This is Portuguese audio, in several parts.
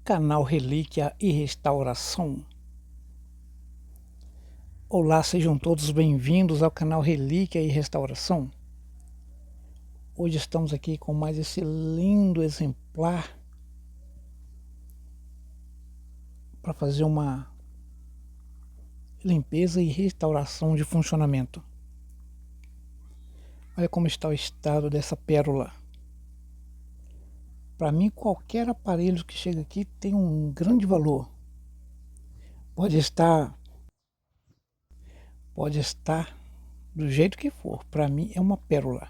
Canal Relíquia e Restauração. Olá, sejam todos bem-vindos ao canal Relíquia e Restauração. Hoje estamos aqui com mais esse lindo exemplar para fazer uma limpeza e restauração de funcionamento. Olha como está o estado dessa pérola. Para mim, qualquer aparelho que chega aqui tem um grande valor. Pode estar do jeito que for. Para mim é uma pérola.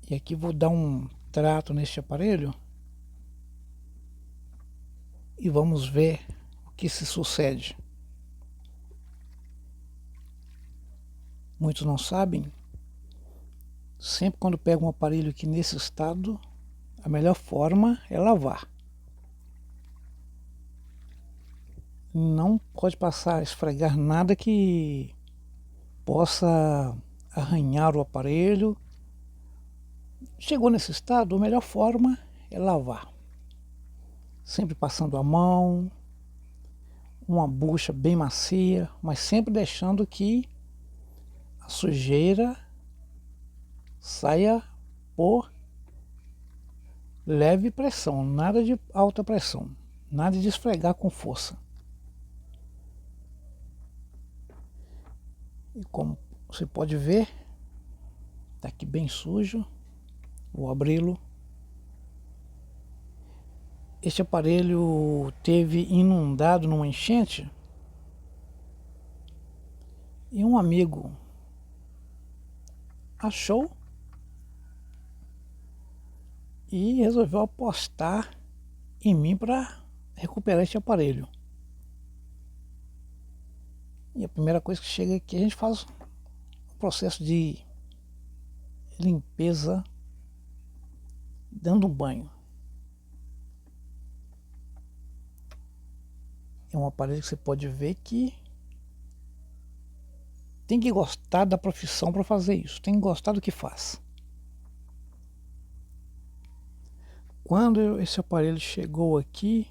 E aqui vou dar um trato neste aparelho e vamos ver o que se sucede. Muitos não sabem. Sempre quando pega um aparelho aqui nesse estado, a melhor forma é lavar. Não pode passar, esfregar nada que possa arranhar o aparelho. Chegou nesse estado, a melhor forma é lavar. Sempre passando a mão, uma bucha bem macia, mas sempre deixando que a sujeira saia por leve pressão, nada de alta pressão, nada de esfregar com força. E como você pode ver, está aqui bem sujo. Vou abri-lo. Este aparelho teve inundado numa enchente e um amigo achou e resolveu apostar em mim para recuperar este aparelho. E a primeira coisa que chega aqui, a gente faz o processo de limpeza dando um banho. É um aparelho que você pode ver que tem que gostar da profissão para fazer isso, tem que gostar do que faz. Quando esse aparelho chegou aqui,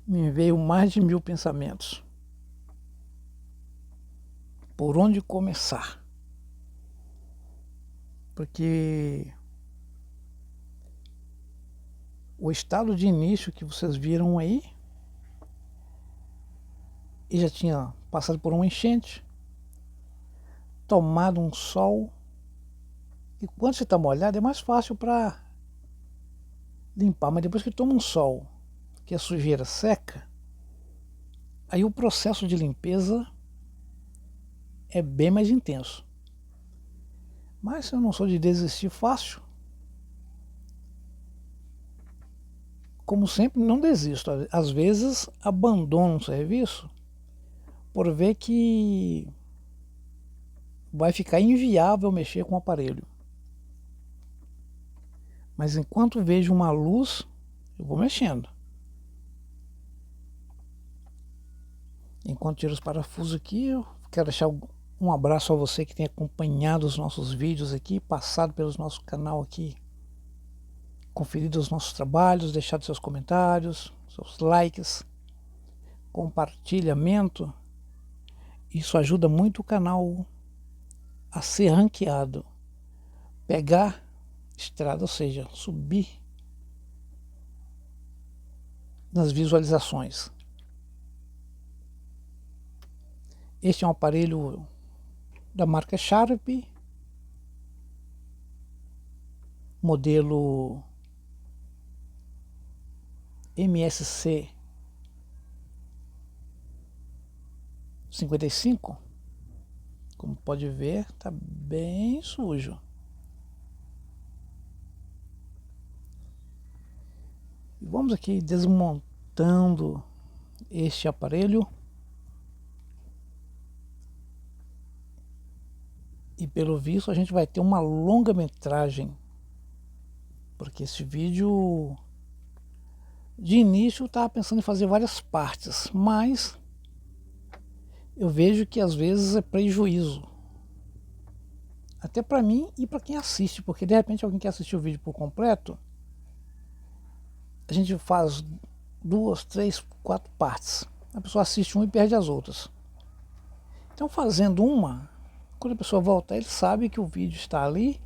me veio mais de 1000 pensamentos. Por onde começar? Porque o estado de início que vocês viram aí, ele já tinha passado por uma enchente, tomado um sol, e quando você está molhado é mais fácil para limpar, mas depois que toma um sol, que a sujeira seca, aí o processo de limpeza é bem mais intenso. Mas eu não sou de desistir fácil. Como sempre, não desisto. Às vezes abandono um serviço por ver que vai ficar inviável mexer com o aparelho. Mas enquanto vejo uma luz, eu vou mexendo. Enquanto tiro os parafusos aqui, eu quero deixar um abraço a você que tem acompanhado os nossos vídeos aqui, passado pelo nosso canal aqui, conferido os nossos trabalhos, deixado seus comentários, seus likes, compartilhamento. Isso ajuda muito o canal a ser ranqueado, pegar estrada, ou seja, subir nas visualizações. Este é um aparelho da marca Sharp, modelo MSC 55. Como pode ver, está bem sujo. E vamos aqui desmontando este aparelho. E pelo visto a gente vai ter uma longa-metragem, porque esse vídeo de início eu estava pensando em fazer várias partes, mas eu vejo que às vezes é prejuízo, até para mim e para quem assiste, porque de repente alguém quer assistir o vídeo por completo a gente faz 2, 3, 4 partes. A pessoa assiste uma e perde as outras. Então, fazendo uma, quando a pessoa voltar, ele sabe que o vídeo está ali.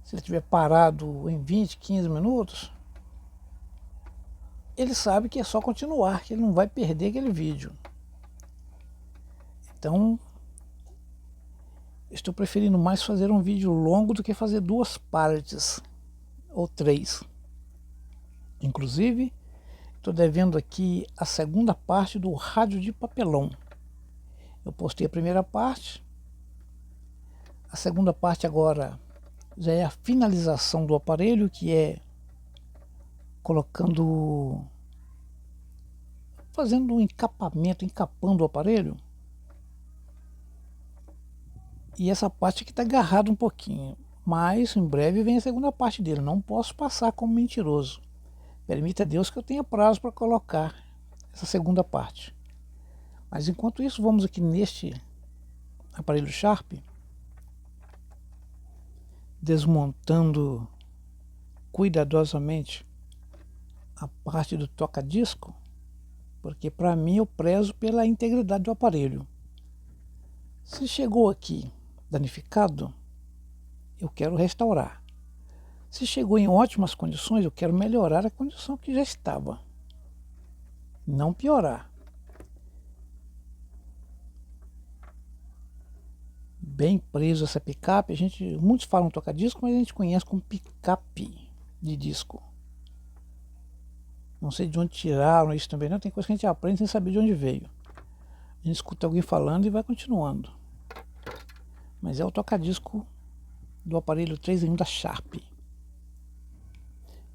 Se ele estiver parado em 20, 15 minutos, ele sabe que é só continuar, que ele não vai perder aquele vídeo. Então, estou preferindo mais fazer um vídeo longo do que fazer 2 partes ou 3. Inclusive, estou devendo aqui a segunda parte do rádio de papelão. Eu postei a primeira parte. A segunda parte agora já é a finalização do aparelho, que é fazendo um encapamento, encapando o aparelho. E essa parte aqui está agarrada um pouquinho, mas em breve vem a segunda parte dele. Não posso passar como mentiroso. Permita a Deus que eu tenha prazo para colocar essa segunda parte. Mas enquanto isso, vamos aqui neste aparelho Sharp, desmontando cuidadosamente a parte do toca-disco, porque para mim eu prezo pela integridade do aparelho. Se chegou aqui danificado, eu quero restaurar. Se chegou em ótimas condições, eu quero melhorar a condição que já estava, não piorar. Bem preso essa picape, muitos falam toca-disco, mas a gente conhece como picape de disco. Não sei de onde tiraram isso também, não. Tem coisa que a gente aprende sem saber de onde veio. A gente escuta alguém falando e vai continuando. Mas é o toca-disco do aparelho 3 em 1 da Sharp.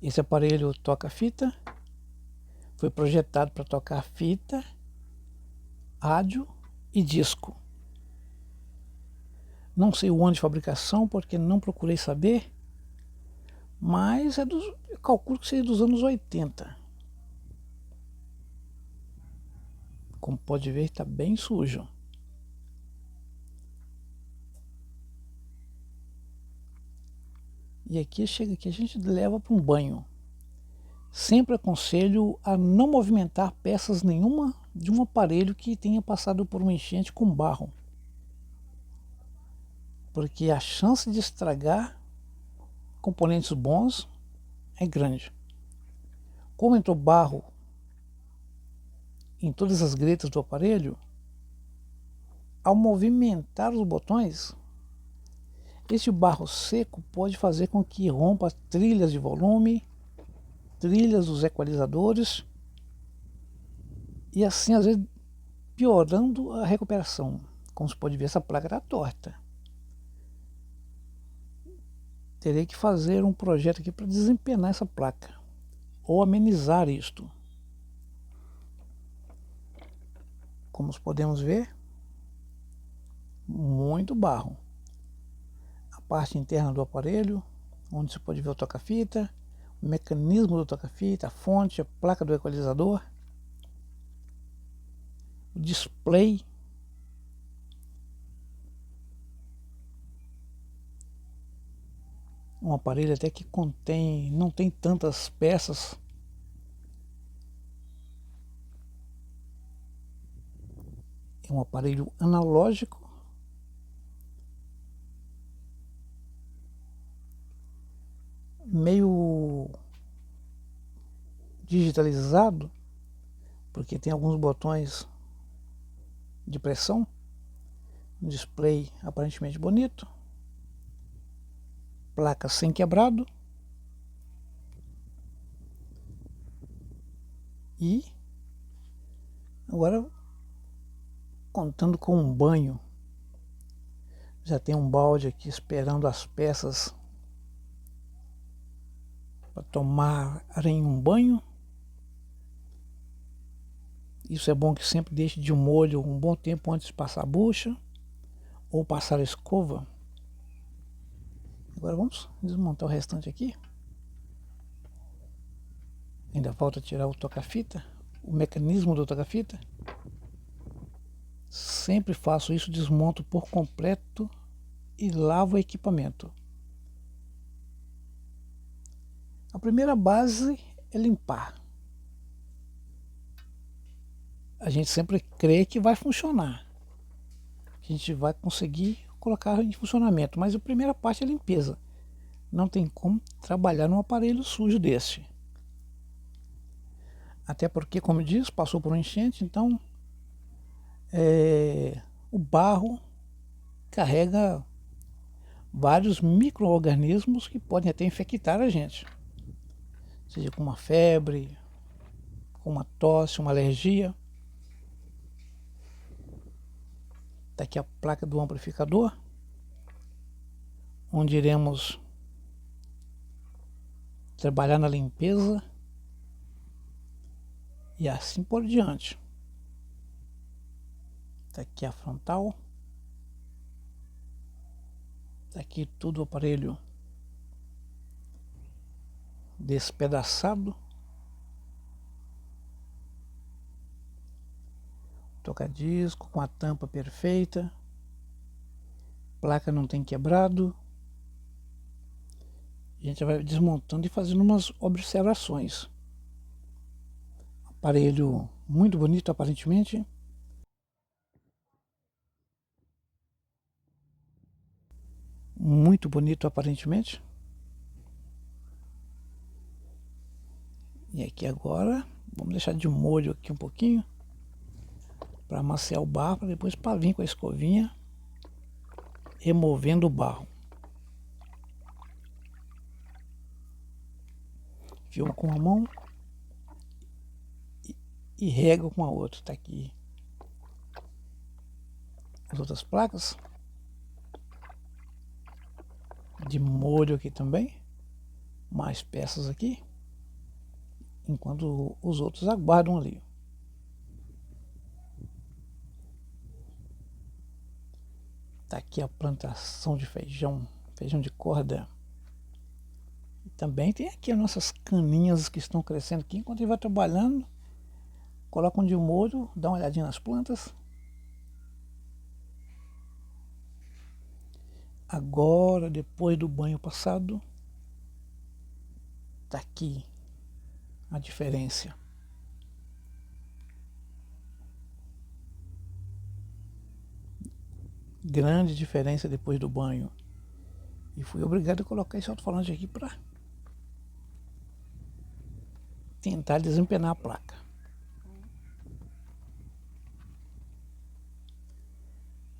Esse aparelho toca fita, foi projetado para tocar fita, rádio e disco. Não sei o ano de fabricação, porque não procurei saber, mas eu calculo que seja dos anos 80. Como pode ver, está bem sujo. E aqui chega aqui, a gente leva para um banho. Sempre aconselho a não movimentar peças nenhuma de um aparelho que tenha passado por uma enchente com barro, porque a chance de estragar componentes bons é grande. Como entrou barro em todas as gretas do aparelho, ao movimentar os botões, esse barro seco pode fazer com que rompa trilhas de volume, trilhas dos equalizadores, e assim às vezes piorando a recuperação. Como você pode ver, essa placa está torta. Terei que fazer um projeto aqui para desempenar essa placa, ou amenizar isto. Como podemos ver, muito barro. A parte interna do aparelho, onde você pode ver o toca-fita, o mecanismo do toca-fita, a fonte, a placa do equalizador, o display. Um aparelho até que não tem tantas peças. É um aparelho analógico, meio digitalizado, porque tem alguns botões de pressão. Um display aparentemente bonito, placa sem quebrado, e agora contando com um banho. Já tem um balde aqui esperando as peças para tomarem um banho. Isso é bom que sempre deixe de molho um bom tempo antes de passar a bucha ou passar a escova. Agora vamos desmontar o restante aqui. Ainda falta tirar o toca-fita, o mecanismo do toca-fita. Sempre faço isso, desmonto por completo e lavo o equipamento. A primeira base é limpar. A gente sempre crê que vai funcionar, que a gente vai conseguir colocar em funcionamento, mas a primeira parte é a limpeza. Não tem como trabalhar num aparelho sujo desse. Até porque, como eu disse, passou por um enchente, então o barro carrega vários micro-organismos que podem até infectar a gente. Seja com uma febre, com uma tosse, uma alergia. Está aqui a placa do amplificador, onde iremos trabalhar na limpeza e assim por diante. Está aqui a frontal. Está aqui tudo o aparelho despedaçado. Toca-disco com a tampa perfeita. Placa não tem quebrado. A gente vai desmontando e fazendo umas observações. Aparelho muito bonito aparentemente. Muito bonito aparentemente. E aqui agora, vamos deixar de molho aqui um pouquinho, para amaciar o barro, para depois para vir com a escovinha, removendo o barro. Filma com uma mão e rega com a outra. Está aqui as outras placas. De molho aqui também. Mais peças aqui. Enquanto os outros aguardam ali. Tá aqui a plantação de feijão, feijão de corda. E também tem aqui as nossas caninhas que estão crescendo aqui. Enquanto ele vai trabalhando, coloca um de molho, dá uma olhadinha nas plantas. Agora, depois do banho passado, tá aqui a diferença. Grande diferença depois do banho. E fui obrigado a colocar esse alto-falante aqui para tentar desempenar a placa.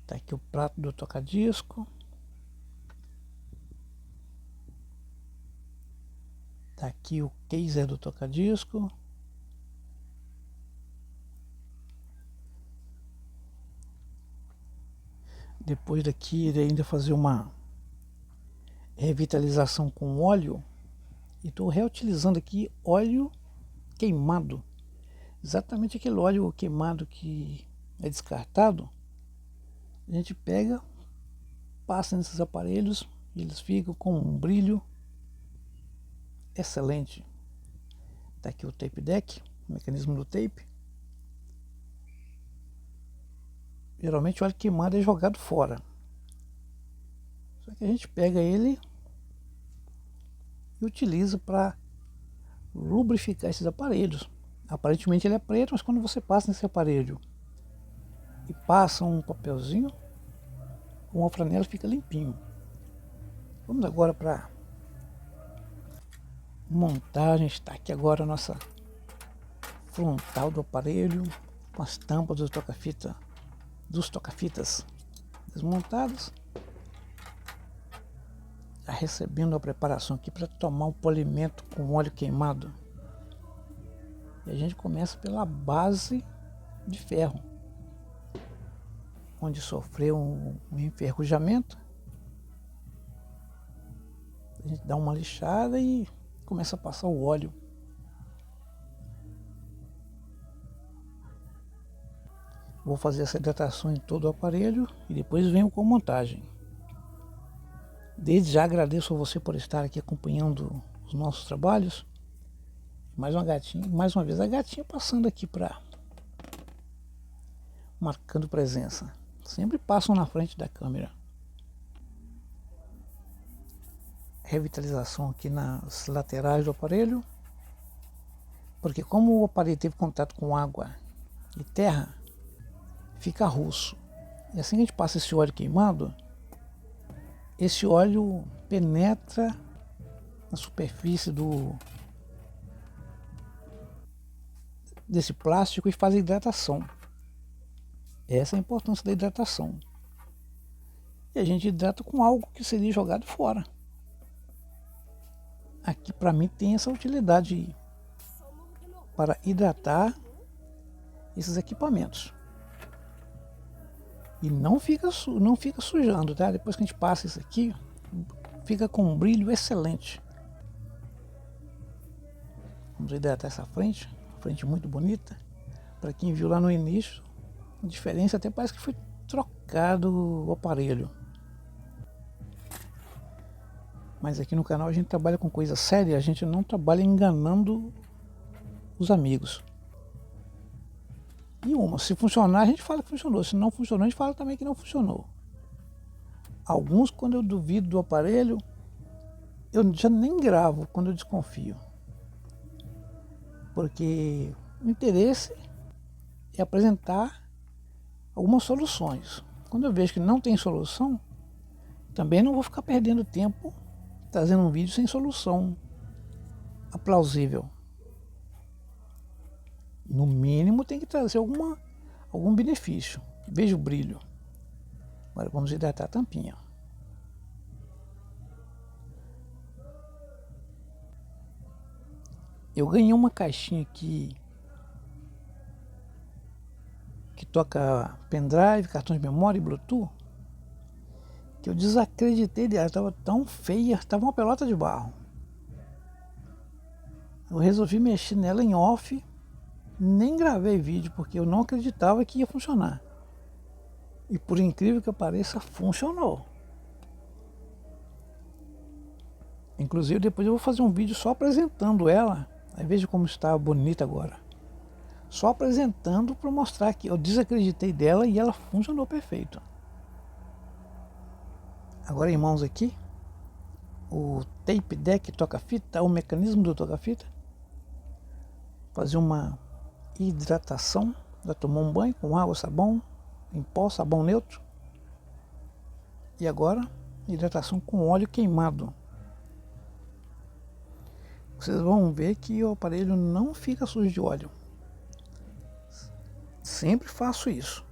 Tá aqui o prato do toca-disco. Tá aqui o case do toca-disco. Depois daqui irei ainda fazer uma revitalização com óleo. E estou reutilizando aqui óleo queimado. Exatamente aquele óleo queimado que é descartado. A gente pega, passa nesses aparelhos e eles ficam com um brilho excelente. Tá aqui o tape deck, o mecanismo do tape. Geralmente o óleo queimado é jogado fora. Só que a gente pega ele e utiliza para lubrificar esses aparelhos. Aparentemente ele é preto, mas quando você passa nesse aparelho e passa um papelzinho, uma franela, fica limpinho. Vamos agora para montagem. Está aqui agora a nossa frontal do aparelho, com as tampas dos toca-fitas desmontadas. Já recebendo a preparação aqui para tomar um polimento com óleo queimado. E a gente começa pela base de ferro, onde sofreu um enferrujamento. A gente dá uma lixada e começa a passar o óleo. Vou fazer essa hidratação em todo o aparelho e depois venho com a montagem. Desde já agradeço a você por estar aqui acompanhando os nossos trabalhos. Mais uma vez a gatinha passando aqui marcando presença. Sempre passam na frente da câmera. Revitalização aqui nas laterais do aparelho. Porque como o aparelho teve contato com água e terra, fica russo. E assim que a gente passa esse óleo queimado, esse óleo penetra na superfície desse plástico e faz a hidratação. Essa é a importância da hidratação. E a gente hidrata com algo que seria jogado fora. Aqui para mim tem essa utilidade para hidratar esses equipamentos. E não fica sujando, tá? Depois que a gente passa isso aqui, fica com um brilho excelente. Vamos hidratar essa frente muito bonita. Para quem viu lá no início, a diferença até parece que foi trocado o aparelho. Mas aqui no canal a gente trabalha com coisa séria, a gente não trabalha enganando os amigos. E se funcionar a gente fala que funcionou, se não funcionou a gente fala também que não funcionou. Alguns, quando eu duvido do aparelho, eu já nem gravo quando eu desconfio. Porque o interesse é apresentar algumas soluções. Quando eu vejo que não tem solução, também não vou ficar perdendo tempo trazendo um vídeo sem solução plausível. No mínimo tem que trazer algum benefício. Veja o brilho. Agora vamos hidratar a tampinha. Eu ganhei uma caixinha aqui que toca pendrive, cartão de memória e Bluetooth, que eu desacreditei dela, estava tão feia, estava uma pelota de barro. Eu resolvi mexer nela em off, nem gravei vídeo porque eu não acreditava que ia funcionar. E por incrível que pareça, funcionou. Inclusive depois eu vou fazer um vídeo só apresentando ela. Aí veja como está bonita agora. Só apresentando para mostrar que eu desacreditei dela e ela funcionou perfeito. Agora em mãos aqui, o tape deck toca-fita, o mecanismo do toca-fita. Fazer uma hidratação. Já tomou um banho com água, sabão, em pó, sabão neutro. E agora, hidratação com óleo queimado. Vocês vão ver que o aparelho não fica sujo de óleo. Sempre faço isso.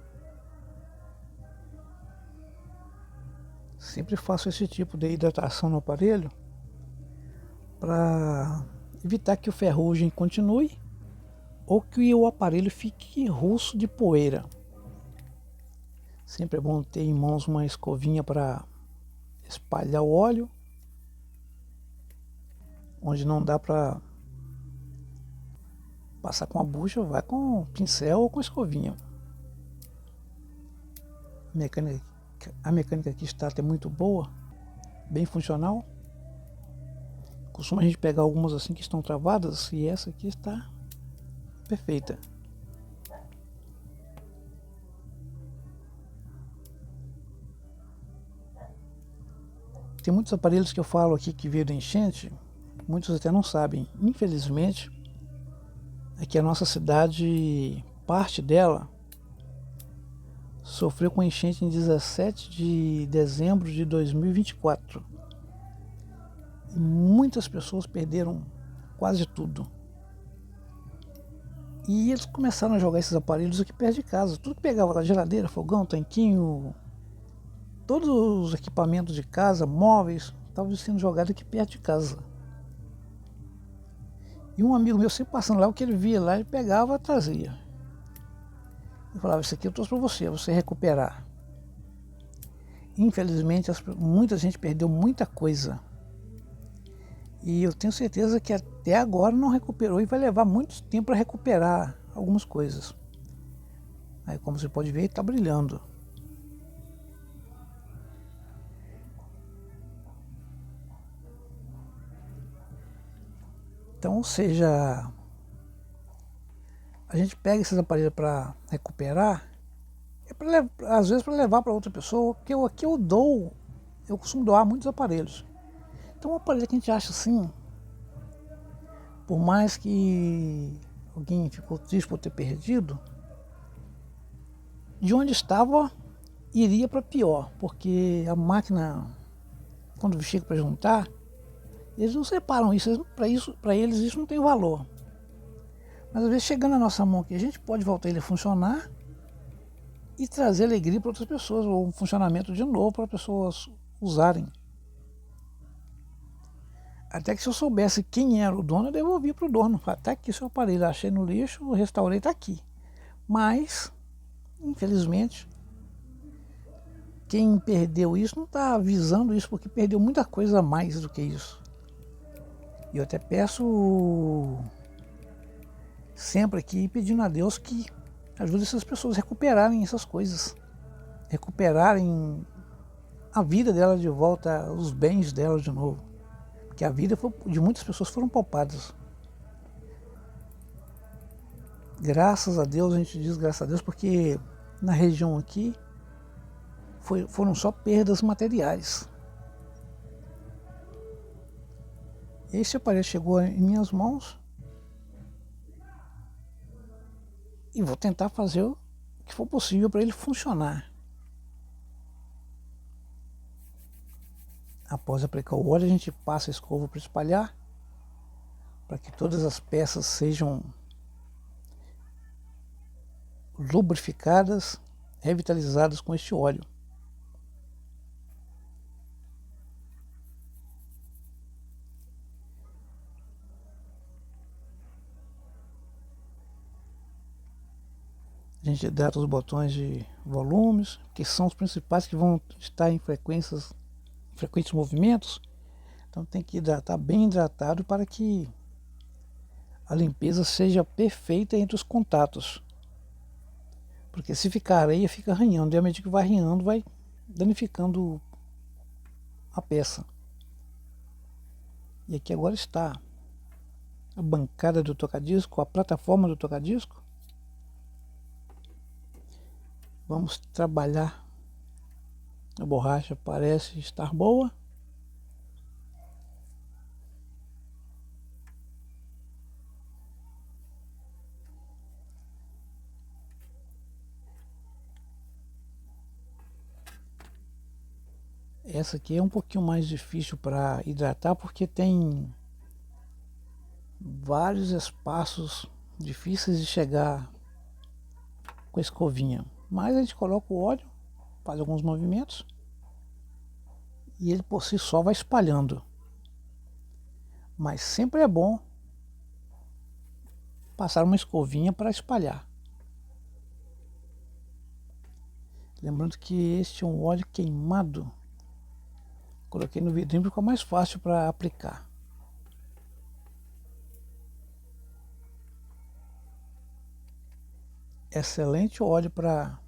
Sempre faço esse tipo de hidratação no aparelho para evitar que o ferrugem continue ou que o aparelho fique russo de poeira. Sempre é bom ter em mãos uma escovinha para espalhar o óleo. Onde não dá para passar com a bucha, vai com pincel ou com escovinha. A mecânica aqui está até muito boa, bem funcional. Costuma a gente pegar algumas assim que estão travadas e essa aqui está perfeita. Tem muitos aparelhos que eu falo aqui que veio da enchente, muitos até não sabem. Infelizmente, aqui a nossa cidade, parte dela, sofreu com enchente em 17 de dezembro de 2024. E muitas pessoas perderam quase tudo. E eles começaram a jogar esses aparelhos aqui perto de casa. Tudo que pegava lá, geladeira, fogão, tanquinho, todos os equipamentos de casa, móveis, estavam sendo jogados aqui perto de casa. E um amigo meu sempre passando lá, o que ele via lá, ele pegava e trazia. Eu falava, isso aqui eu trouxe para você recuperar. Infelizmente, muita gente perdeu muita coisa. E eu tenho certeza que até agora não recuperou e vai levar muito tempo para recuperar algumas coisas. Aí, como você pode ver, está brilhando. Então, ou seja, a gente pega esses aparelhos para recuperar, às vezes para levar para outra pessoa, porque aqui eu costumo doar muitos aparelhos. Então, um aparelho que a gente acha assim, Por mais que alguém ficou triste por ter perdido, de onde estava iria para pior, porque a máquina, quando chega para juntar, eles não separam isso, para eles isso não tem valor. Mas às vezes chegando na nossa mão aqui, a gente pode voltar ele a funcionar e trazer alegria para outras pessoas, ou um funcionamento de novo para pessoas usarem. Até que se eu soubesse quem era o dono, eu devolvia para o dono. Até aqui seu aparelho, achei no lixo, restaurei, está aqui. Mas, infelizmente, quem perdeu isso não está avisando isso, porque perdeu muita coisa a mais do que isso. E eu até peço sempre aqui, pedindo a Deus que ajude essas pessoas a recuperarem essas coisas. Recuperarem a vida dela de volta, os bens dela de novo. Porque a vida de muitas pessoas foram poupadas. Graças a Deus, a gente diz graças a Deus, porque na região aqui foram só perdas materiais. Esse aparelho chegou em minhas mãos e vou tentar fazer o que for possível para ele funcionar. Após aplicar o óleo, a gente passa a escova para espalhar, para que todas as peças sejam lubrificadas, revitalizadas com este óleo. A gente hidrata os botões de volumes, que são os principais que vão estar em frequentes movimentos. Então tem que hidratar bem hidratado para que a limpeza seja perfeita entre os contatos. Porque se ficar areia, fica arranhando. E à medida que vai arranhando, vai danificando a peça. E aqui agora está a bancada do tocadisco, a plataforma do tocadisco. Vamos trabalhar. A borracha parece estar boa. Essa aqui é um pouquinho mais difícil para hidratar porque tem vários espaços difíceis de chegar com a escovinha. Mas a gente coloca o óleo, faz alguns movimentos e ele por si só vai espalhando. Mas sempre é bom passar uma escovinha para espalhar. Lembrando que este é um óleo queimado. Coloquei no vidrinho porque ficou mais fácil para aplicar. Excelente óleo para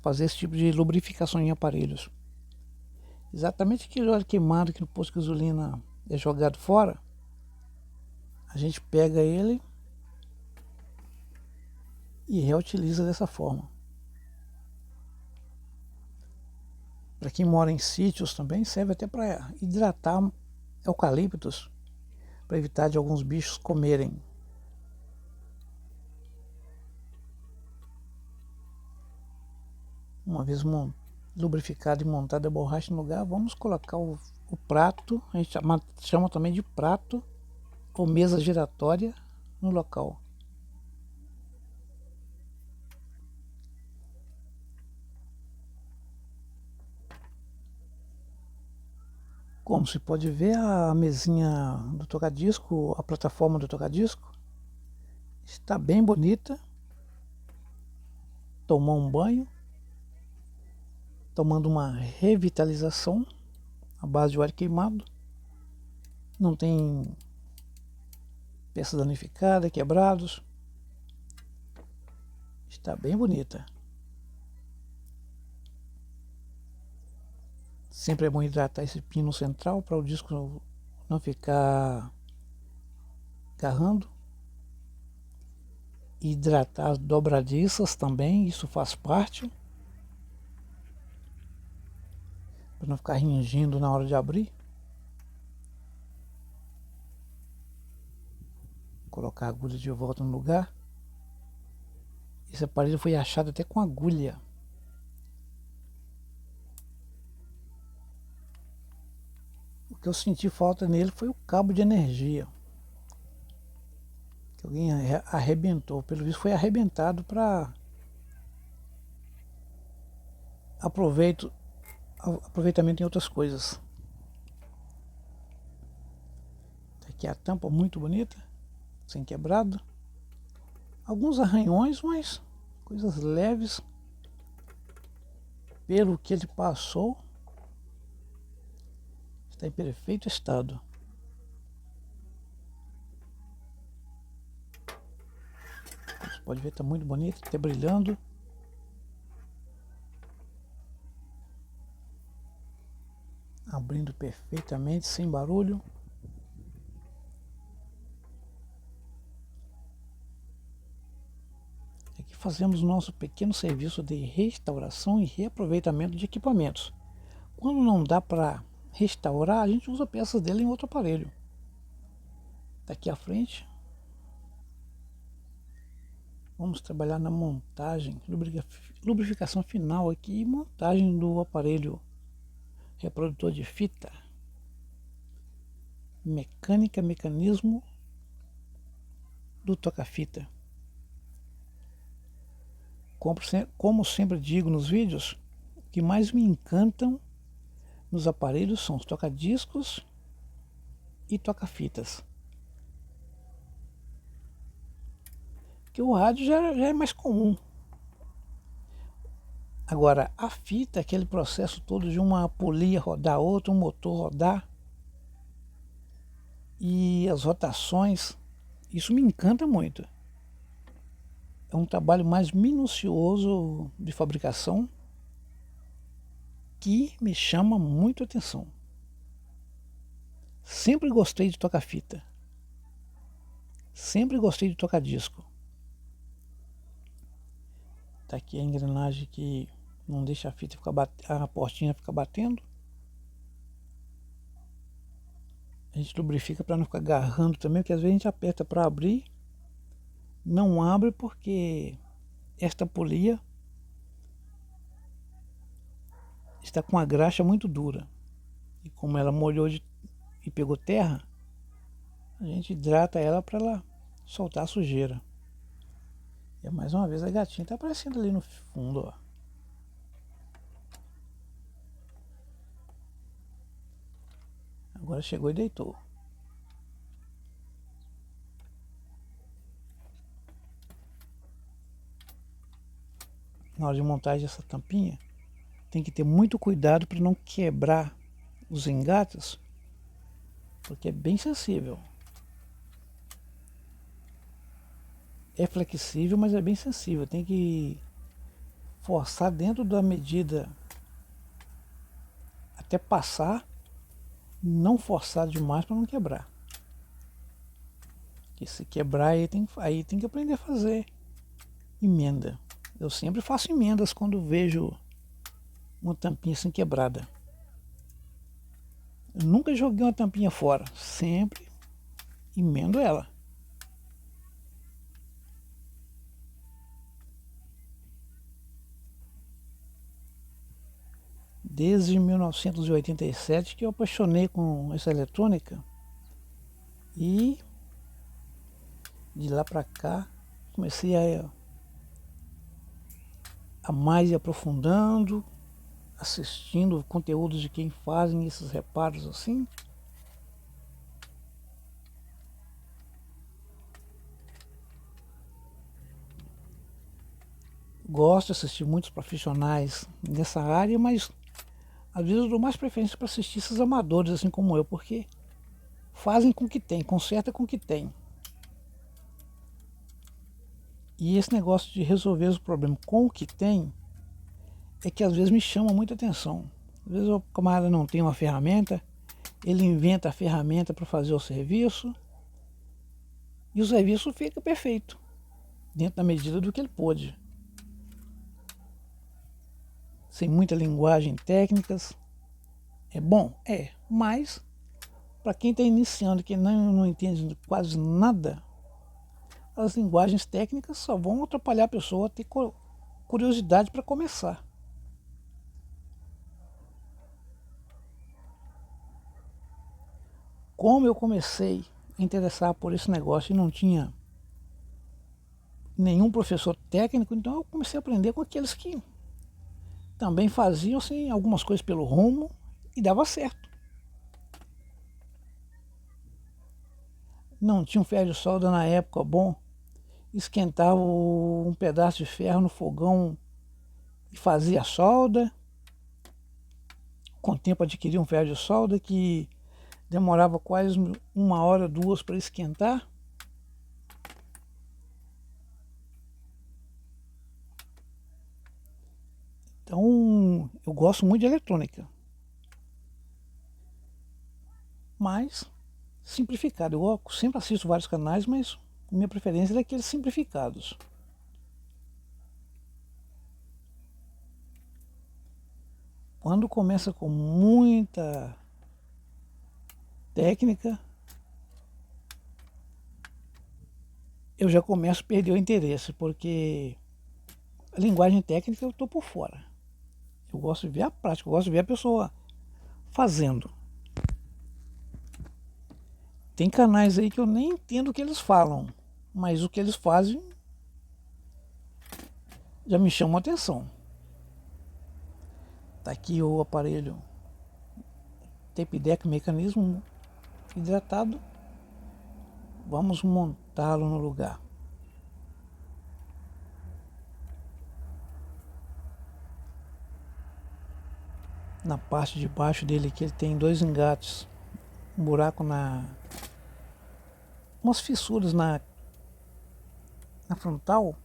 fazer esse tipo de lubrificação em aparelhos. Exatamente aquele óleo queimado que no posto de gasolina é jogado fora, a gente pega ele e reutiliza dessa forma. Para quem mora em sítios também serve até para hidratar eucaliptos, para evitar de alguns bichos comerem. Uma vez lubrificado e montada a borracha no lugar, vamos colocar o prato, a gente chama também de prato ou mesa giratória no local. Como se pode ver, a mesinha do tocadisco, a plataforma do tocadisco, está bem bonita. Tomou um banho, tomando uma revitalização à base de óleo queimado. Não tem peças danificadas, quebrados. Está bem bonita. Sempre é bom hidratar esse pino central para o disco não ficar agarrando. Hidratar as dobradiças também, isso faz parte. Para não ficar ringindo na hora de abrir. colocar a agulha de volta no lugar. Esse aparelho foi achado até com agulha. O que eu senti falta nele foi o cabo de energia, que alguém arrebentou. Pelo visto foi arrebentado para aproveitamento em outras coisas. Aqui a tampa muito bonita, sem quebrado. Alguns arranhões, mas coisas leves. Pelo que ele passou, está em perfeito estado. Você pode ver, está muito bonito, está brilhando. Abrindo perfeitamente, sem barulho. Aqui fazemos nosso pequeno serviço de restauração e reaproveitamento de equipamentos. Quando não dá para restaurar, a gente usa peças dele em outro aparelho. Está aqui à frente. Vamos trabalhar na montagem, lubrificação final aqui e montagem do aparelho reprodutor de fita. Mecanismo do toca-fita. Como sempre digo nos vídeos, o que mais me encantam nos aparelhos são os toca-discos e toca-fitas. Porque o rádio já é mais comum. Agora, a fita, aquele processo todo de uma polia rodar outra, um motor rodar, e as rotações, isso me encanta muito. É um trabalho mais minucioso de fabricação que me chama muito a atenção. Sempre gostei de tocar fita. Sempre gostei de tocar disco. Tá aqui a engrenagem que não deixa a fita ficar a portinha ficar batendo. A gente lubrifica para não ficar agarrando também, porque às vezes a gente aperta para abrir, não abre porque esta polia está com a graxa muito dura. E como ela molhou e pegou terra, a gente hidrata ela para ela soltar a sujeira. E mais uma vez a gatinha está aparecendo ali no fundo, ó. Agora chegou e deitou. Na hora de montagem dessa tampinha, tem que ter muito cuidado para não quebrar os engates, porque é bem sensível. É flexível, mas é bem sensível. Tem que forçar dentro da medida até passar, não forçar demais para não quebrar. Porque se quebrar, aí tem que aprender a fazer emenda. Eu sempre faço emendas quando vejo uma tampinha assim quebrada. Eu nunca joguei uma tampinha fora, sempre emendo ela. Desde 1987 que eu apaixonei com essa eletrônica e de lá para cá comecei a mais ir aprofundando, assistindo conteúdos de quem fazem esses reparos assim. Gosto de assistir muitos profissionais nessa área, mas às vezes eu dou mais preferência para assistir esses amadores assim como eu, porque fazem com o que tem, conserta com o que tem. E esse negócio de resolver os problemas com o que tem é que às vezes me chama muita atenção. Às vezes o camarada não tem uma ferramenta, ele inventa a ferramenta para fazer o serviço e o serviço fica perfeito, dentro da medida do que ele pôde. Sem muita linguagem técnicas. É bom? Mas para quem está iniciando, que não entende quase nada, as linguagens técnicas só vão atrapalhar a pessoa a ter curiosidade para começar. Como eu comecei a interessar por esse negócio e não tinha nenhum professor técnico, então eu comecei a aprender com aqueles que também faziam assim, algumas coisas pelo rumo e dava certo. Não tinha um ferro de solda na época bom, esquentava um pedaço de ferro no fogão e fazia a solda. Com o tempo adquiri um ferro de solda que demorava quase 1 hora, 2 para esquentar. Então eu gosto muito de eletrônica, mas simplificado. Eu sempre assisto vários canais, mas minha preferência é daqueles simplificados. Quando começa com muita técnica, eu já começo a perder o interesse, porque a linguagem técnica eu estou por fora. Eu gosto de ver a prática, eu gosto de ver a pessoa fazendo. Tem canais aí que eu nem entendo o que eles falam, mas o que eles fazem já me chama a atenção. Tá aqui o aparelho tape deck mecanismo hidratado. Vamos montá-lo no lugar. Na parte de baixo dele aqui ele tem 2 engates, um buraco umas fissuras na frontal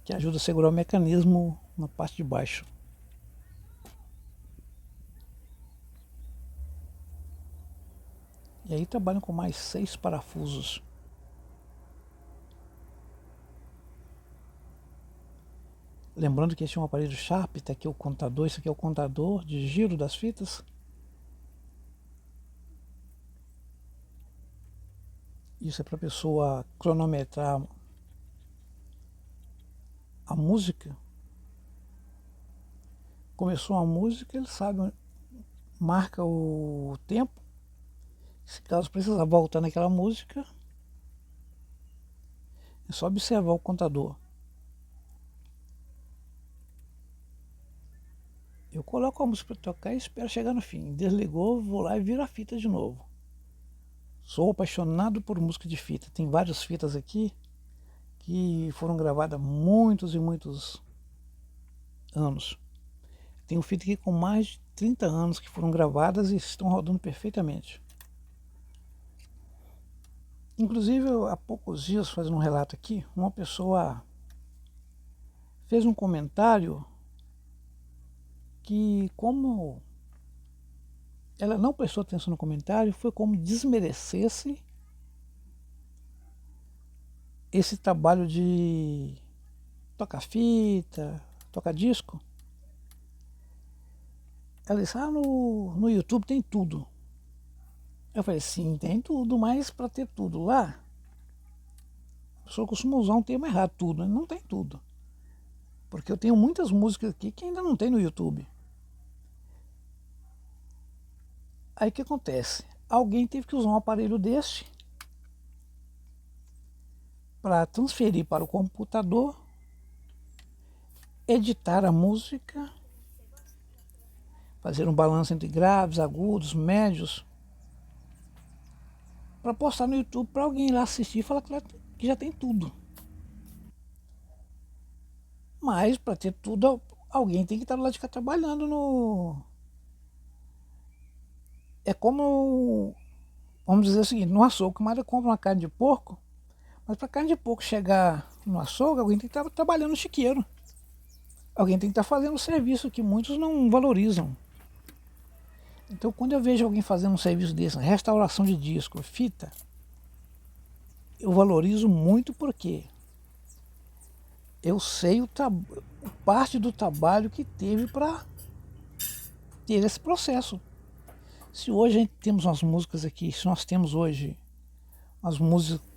que ajuda a segurar o mecanismo na parte de baixo. E aí trabalham com mais 6 parafusos. Lembrando que esse é um aparelho Sharp, tá aqui o contador, isso aqui é o contador de giro das fitas. Isso é para a pessoa cronometrar a música. Começou a música, ele sabe, marca o tempo. Se caso precisar voltar naquela música, é só observar o contador. Eu coloco a música para tocar e espero chegar no fim. Desligou, vou lá e viro a fita de novo. Sou apaixonado por música de fita. Tem várias fitas aqui que foram gravadas há muitos e muitos anos. Tem fita aqui com mais de 30 anos que foram gravadas e estão rodando perfeitamente. Inclusive, há poucos dias, fazendo um relato aqui, uma pessoa fez um comentário que, como ela não prestou atenção no comentário, foi como desmerecesse esse trabalho de tocar fita, tocar disco. Ela disse, no YouTube tem tudo. Eu falei, sim, tem tudo, mas para ter tudo lá, a pessoa costuma usar um termo errado, tudo, né? Não tem tudo. Porque eu tenho muitas músicas aqui que ainda não tem no YouTube. Aí o que acontece? Alguém teve que usar um aparelho desse para transferir para o computador, editar a música, fazer um balanço entre graves, agudos, médios, para postar no YouTube para alguém ir lá assistir e falar que já tem tudo. Mas para ter tudo, alguém tem que estar lá de cá trabalhando no... É como, vamos dizer o seguinte, no açougue, o camarada compra uma carne de porco, mas para a carne de porco chegar no açougue, alguém tem que estar trabalhando no chiqueiro. Alguém tem que estar fazendo um serviço que muitos não valorizam. Então, quando eu vejo alguém fazendo um serviço desse, restauração de disco, fita, eu valorizo muito porque eu sei parte do trabalho que teve para ter esse processo. Se hoje a gente temos umas músicas aqui, se nós temos hoje umas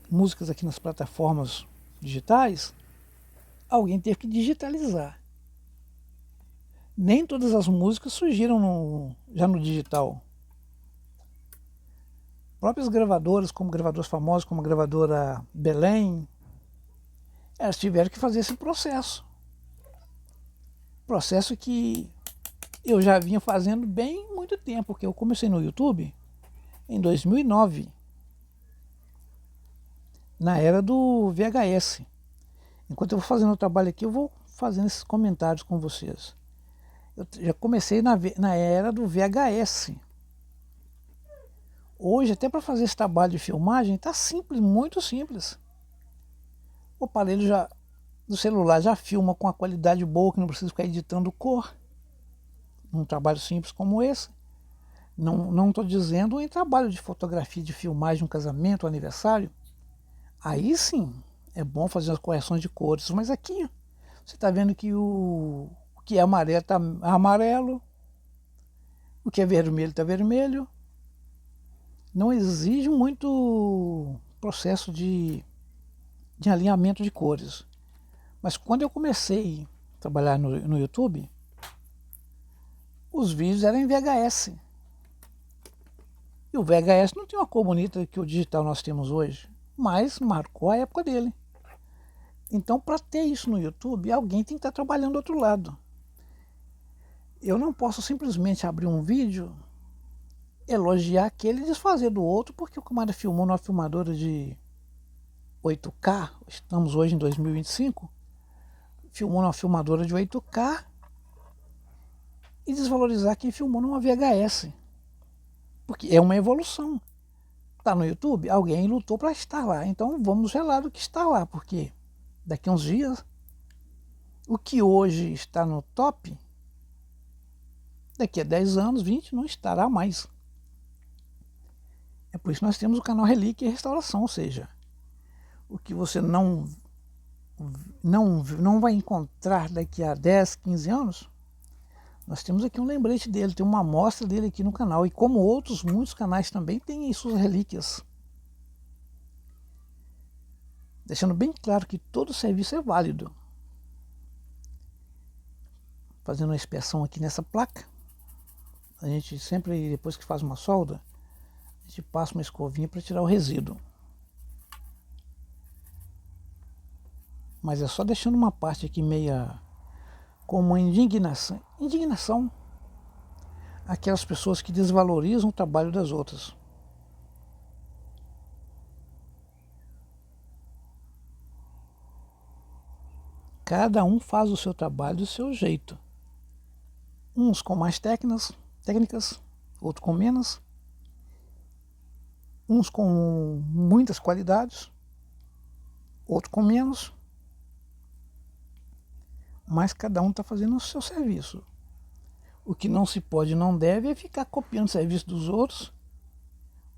músicas aqui nas plataformas digitais, alguém teve que digitalizar. Nem todas as músicas surgiram já no digital. Próprias gravadoras, como gravadoras famosas, como a gravadora Belém, elas tiveram que fazer esse processo. Processo que eu já vinha fazendo bem muito tempo, porque eu comecei no YouTube em 2009, na era do VHS. Enquanto eu vou fazendo o trabalho aqui, eu vou fazendo esses comentários com vocês. Eu já comecei na era do VHS. Hoje, até para fazer esse trabalho de filmagem, está simples, muito simples. O aparelho do celular já filma com a qualidade boa, que não precisa ficar editando cor. Num trabalho simples como esse. Não estou dizendo em trabalho de fotografia, de filmagem, um casamento, um aniversário. Aí sim, é bom fazer as correções de cores. Mas aqui, você está vendo que o que é amarelo está amarelo, o que é vermelho está vermelho. Não exige muito processo de alinhamento de cores. Mas quando eu comecei a trabalhar no YouTube, os vídeos eram em VHS. E o VHS não tem uma cor bonita que o digital nós temos hoje, mas marcou a época dele. Então, para ter isso no YouTube, alguém tem que estar trabalhando do outro lado. Eu não posso simplesmente abrir um vídeo, elogiar aquele e desfazer do outro, porque o camarada filmou numa filmadora de 8K, estamos hoje em 2025, filmou numa filmadora de 8K e desvalorizar quem filmou numa VHS. Porque é uma evolução. Está no YouTube, alguém lutou para estar lá. Então vamos zelar do que está lá, porque daqui a uns dias, o que hoje está no top, daqui a 10 anos, 20, não estará mais. É por isso que nós temos o canal Relíquia e Restauração, ou seja, o que você não vai encontrar daqui a 10, 15 anos, nós temos aqui um lembrete dele, tem uma amostra dele aqui no canal. E como outros, muitos canais também têm suas relíquias. Deixando bem claro que todo serviço é válido. Fazendo uma inspeção aqui nessa placa. A gente sempre, depois que faz uma solda, a gente passa uma escovinha para tirar o resíduo. Mas é só deixando uma parte aqui meia com uma indignação. Indignação. Aquelas pessoas que desvalorizam o trabalho das outras. Cada um faz o seu trabalho do seu jeito. Uns com mais técnicas, outros com menos. Uns com muitas qualidades, outros com menos. Mas cada um está fazendo o seu serviço. O que não se pode e não deve é ficar copiando o serviço dos outros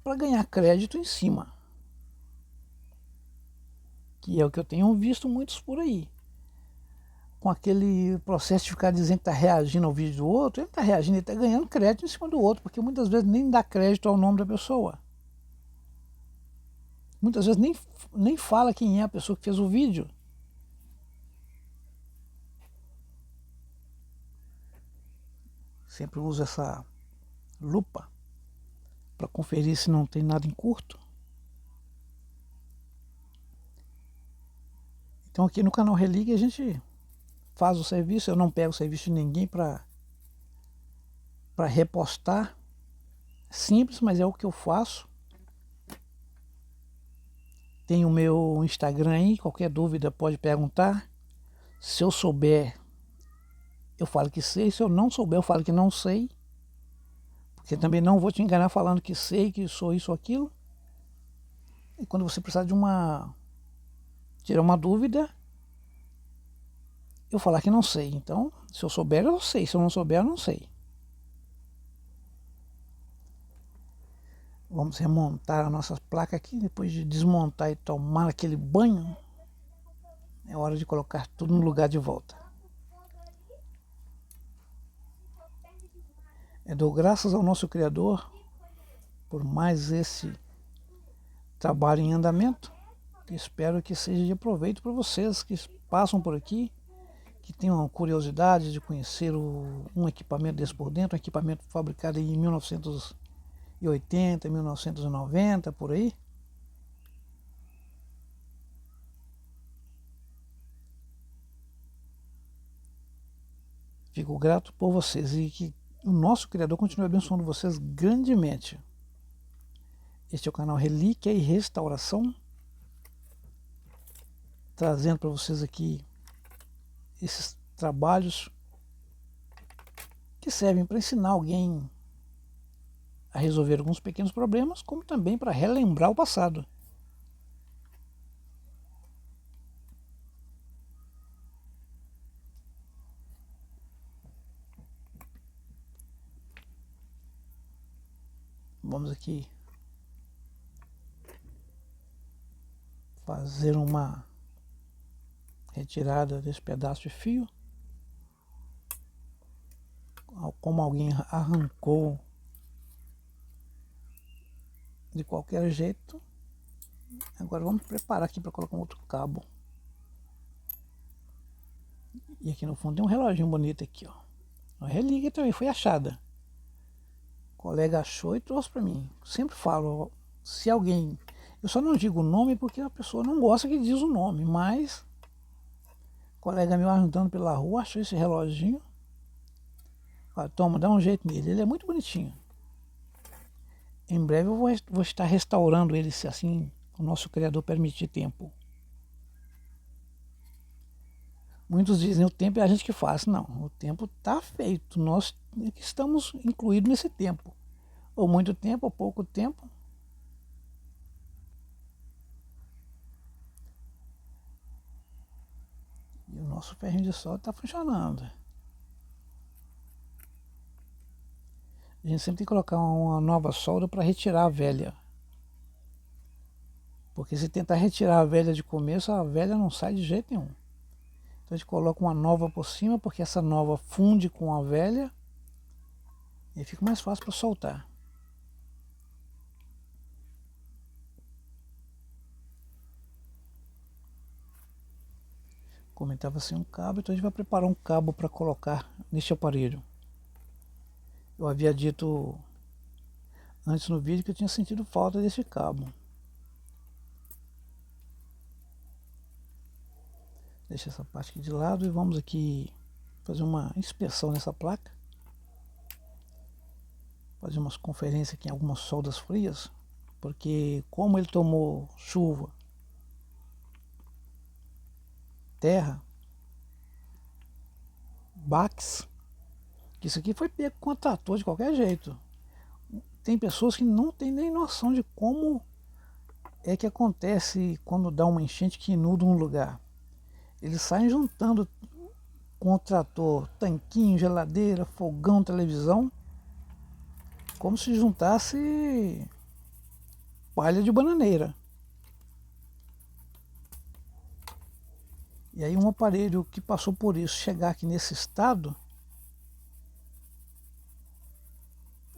para ganhar crédito em cima. Que é o que eu tenho visto muitos por aí. Com aquele processo de ficar dizendo que está reagindo ao vídeo do outro, ele está reagindo, ele está ganhando crédito em cima do outro, porque muitas vezes nem dá crédito ao nome da pessoa. Muitas vezes nem fala quem é a pessoa que fez o vídeo. Sempre uso essa lupa para conferir se não tem nada em curto. Então aqui no canal Relíquia a gente faz o serviço, eu não pego o serviço de ninguém para repostar. Simples, mas é o que eu faço. Tem o meu Instagram aí, qualquer dúvida pode perguntar. Se eu souber, eu falo que sei. Se eu não souber, eu falo que não sei. Porque também não vou te enganar falando que sei, que sou isso ou aquilo. E quando você precisar de tirar uma dúvida, eu falar que não sei. Então, se eu souber, eu sei. Se eu não souber, eu não sei. Vamos remontar a nossa placa aqui. Depois de desmontar e tomar aquele banho, é hora de colocar tudo no lugar de volta. Eu dou graças ao nosso Criador por mais esse trabalho em andamento. Espero que seja de proveito para vocês que passam por aqui, que tenham curiosidade de conhecer um equipamento desse por dentro, um equipamento fabricado em 1980, 1990, por aí. Fico grato por vocês e que o nosso Criador continue abençoando vocês grandemente. Este é o canal Relíquia e Restauração, trazendo para vocês aqui esses trabalhos que servem para ensinar alguém a resolver alguns pequenos problemas, como também para relembrar o passado. Vamos aqui fazer uma retirada desse pedaço de fio. Como alguém arrancou de qualquer jeito. Agora vamos preparar aqui para colocar um outro cabo. E aqui no fundo tem um reloginho bonito aqui, ó. Uma relíquia também, foi achada. O colega achou e trouxe para mim. Sempre falo, ó, se alguém... Eu só não digo o nome porque a pessoa não gosta que diz o nome, mas... O colega meu andando pela rua achou esse reloginho. Ó, toma, dá um jeito nele. Ele é muito bonitinho. Em breve eu vou estar restaurando ele, se assim o nosso Criador permitir tempo. Muitos dizem, o tempo é a gente que faz. Não, o tempo está feito. Nós estamos incluídos nesse tempo. Ou muito tempo, ou pouco tempo. E o nosso ferrinho de solda está funcionando. A gente sempre tem que colocar uma nova solda para retirar a velha. Porque se tentar retirar a velha de começo, a velha não sai de jeito nenhum. Então a gente coloca uma nova por cima, porque essa nova funde com a velha e fica mais fácil para soltar. Como estava sem um cabo, então a gente vai preparar um cabo para colocar neste aparelho. Eu havia dito antes no vídeo que eu tinha sentido falta desse cabo. Deixa essa parte aqui de lado e vamos aqui fazer uma inspeção nessa placa. Fazer umas conferências aqui em algumas soldas frias, porque como ele tomou chuva, terra, baques, que isso aqui foi pego com a trator de qualquer jeito. Tem pessoas que não têm nem noção de como é que acontece quando dá uma enchente que inunda um lugar. Eles saem juntando com o trator tanquinho, geladeira, fogão, televisão, como se juntasse palha de bananeira. E aí um aparelho que passou por isso chegar aqui nesse estado,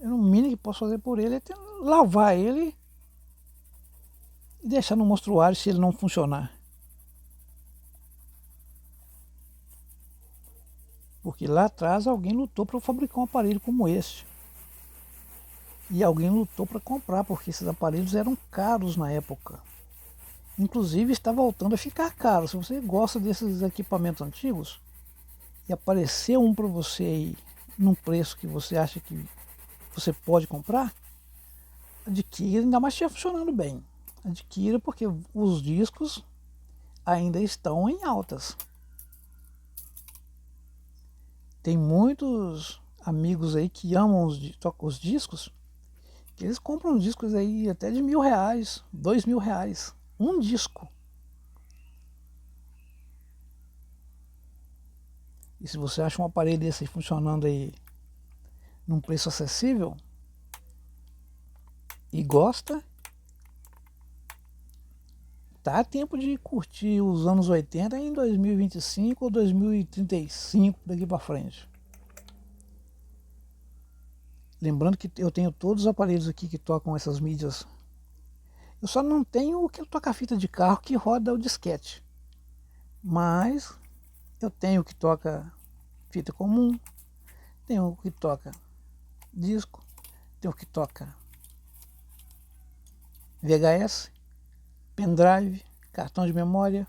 o mínimo que posso fazer por ele é lavar ele e deixar no mostruário se ele não funcionar. Porque lá atrás alguém lutou para fabricar um aparelho como este. E alguém lutou para comprar, porque esses aparelhos eram caros na época. Inclusive está voltando a ficar caro. Se você gosta desses equipamentos antigos e aparecer um para você aí num preço que você acha que você pode comprar, adquira, ainda mais estiver funcionando bem. Adquira porque os discos ainda estão em altas. Tem muitos amigos aí que amam os discos, que eles compram discos aí até de R$ 1.000, R$ 2.000, um disco. E se você acha um aparelho desse aí funcionando aí num preço acessível e gosta, tá a tempo de curtir os anos 80 em 2025 ou 2035 daqui para frente. Lembrando que eu tenho todos os aparelhos aqui que tocam essas mídias. Eu só não tenho aquele toca-fita de carro que roda o disquete. Mas eu tenho o que toca fita comum, tenho o que toca disco, tenho o que toca VHS, pendrive, cartão de memória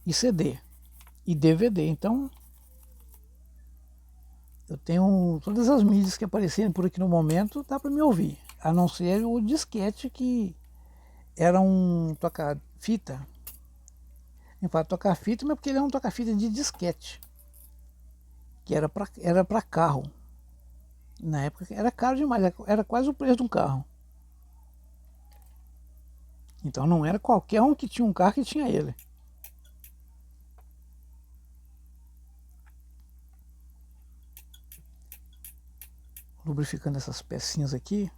e CD e DVD. Então eu tenho todas as mídias que aparecerem por aqui no momento, dá para me ouvir, a não ser o disquete, que era um toca-fita. Em fato, toca-fita, mas porque ele é um toca-fita de disquete, que era para carro. Na época era caro demais, era quase o preço de um carro. Então não era qualquer um que tinha um carro que tinha ele. Lubrificando essas pecinhas aqui.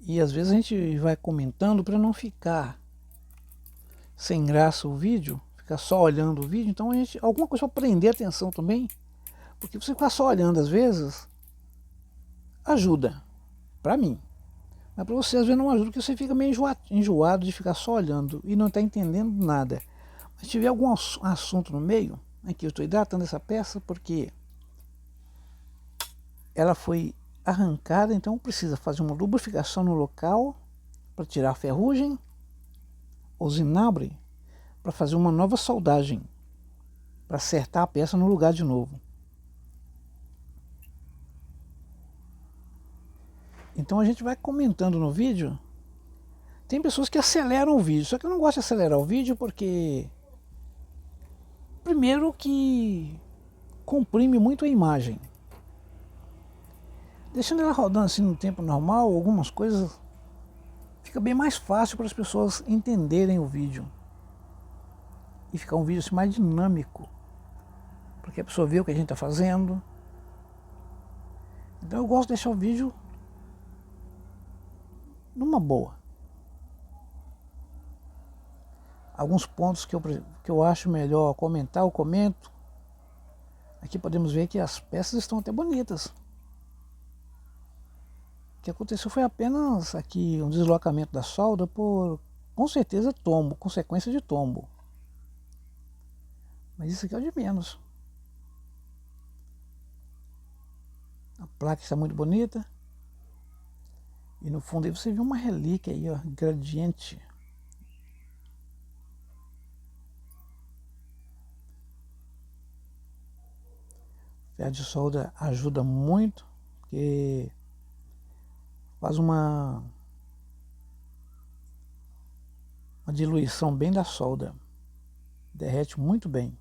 E às vezes a gente vai comentando para não ficar sem graça o vídeo, ficar só olhando o vídeo. Então a gente, alguma coisa para prender a atenção também, porque você ficar só olhando às vezes ajuda, para mim. Mas para você às vezes não ajuda, porque você fica meio enjoado de ficar só olhando e não está entendendo nada. Mas se tiver algum assunto no meio, aqui eu estou hidratando essa peça porque ela foi arrancada, então precisa fazer uma lubrificação no local para tirar a ferrugem, usinabre, para fazer uma nova soldagem, para acertar a peça no lugar de novo. Então a gente vai comentando no vídeo. Tem pessoas que aceleram o vídeo, só que eu não gosto de acelerar o vídeo porque, primeiro, que comprime muito a imagem. Deixando ela rodando assim no tempo normal, algumas coisas fica bem mais fácil para as pessoas entenderem o vídeo. E ficar um vídeo assim mais dinâmico, porque a pessoa vê o que a gente está fazendo. Então eu gosto de deixar o vídeo numa boa. Alguns pontos que eu acho melhor comentar, eu comento. Aqui podemos ver que as peças estão até bonitas. O que aconteceu foi apenas aqui um deslocamento da solda por, com certeza, tombo, consequência de tombo. Mas isso aqui é o de menos. A placa está muito bonita. E no fundo aí você vê uma relíquia aí, ó, gradiente. O ferro de solda ajuda muito, porque faz uma diluição bem da solda. Derrete muito bem.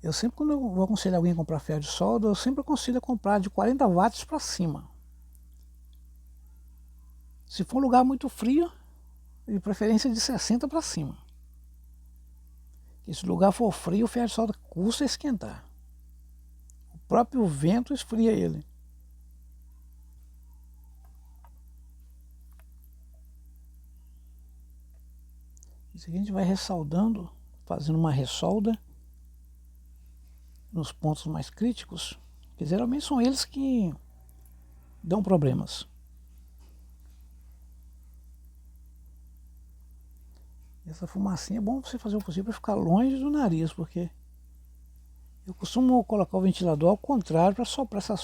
Eu sempre, quando eu vou aconselhar alguém a comprar ferro de solda, eu sempre aconselho a comprar de 40 watts para cima. Se for um lugar muito frio, de preferência de 60 para cima. Se o lugar for frio, o ferro de solda custa esquentar. O próprio vento esfria ele. Isso aqui a gente vai ressoldando, fazendo uma ressolda nos pontos mais críticos, que geralmente são eles que dão problemas. Essa fumacinha é bom você fazer o possível para ficar longe do nariz, porque eu costumo colocar o ventilador ao contrário para soprar essa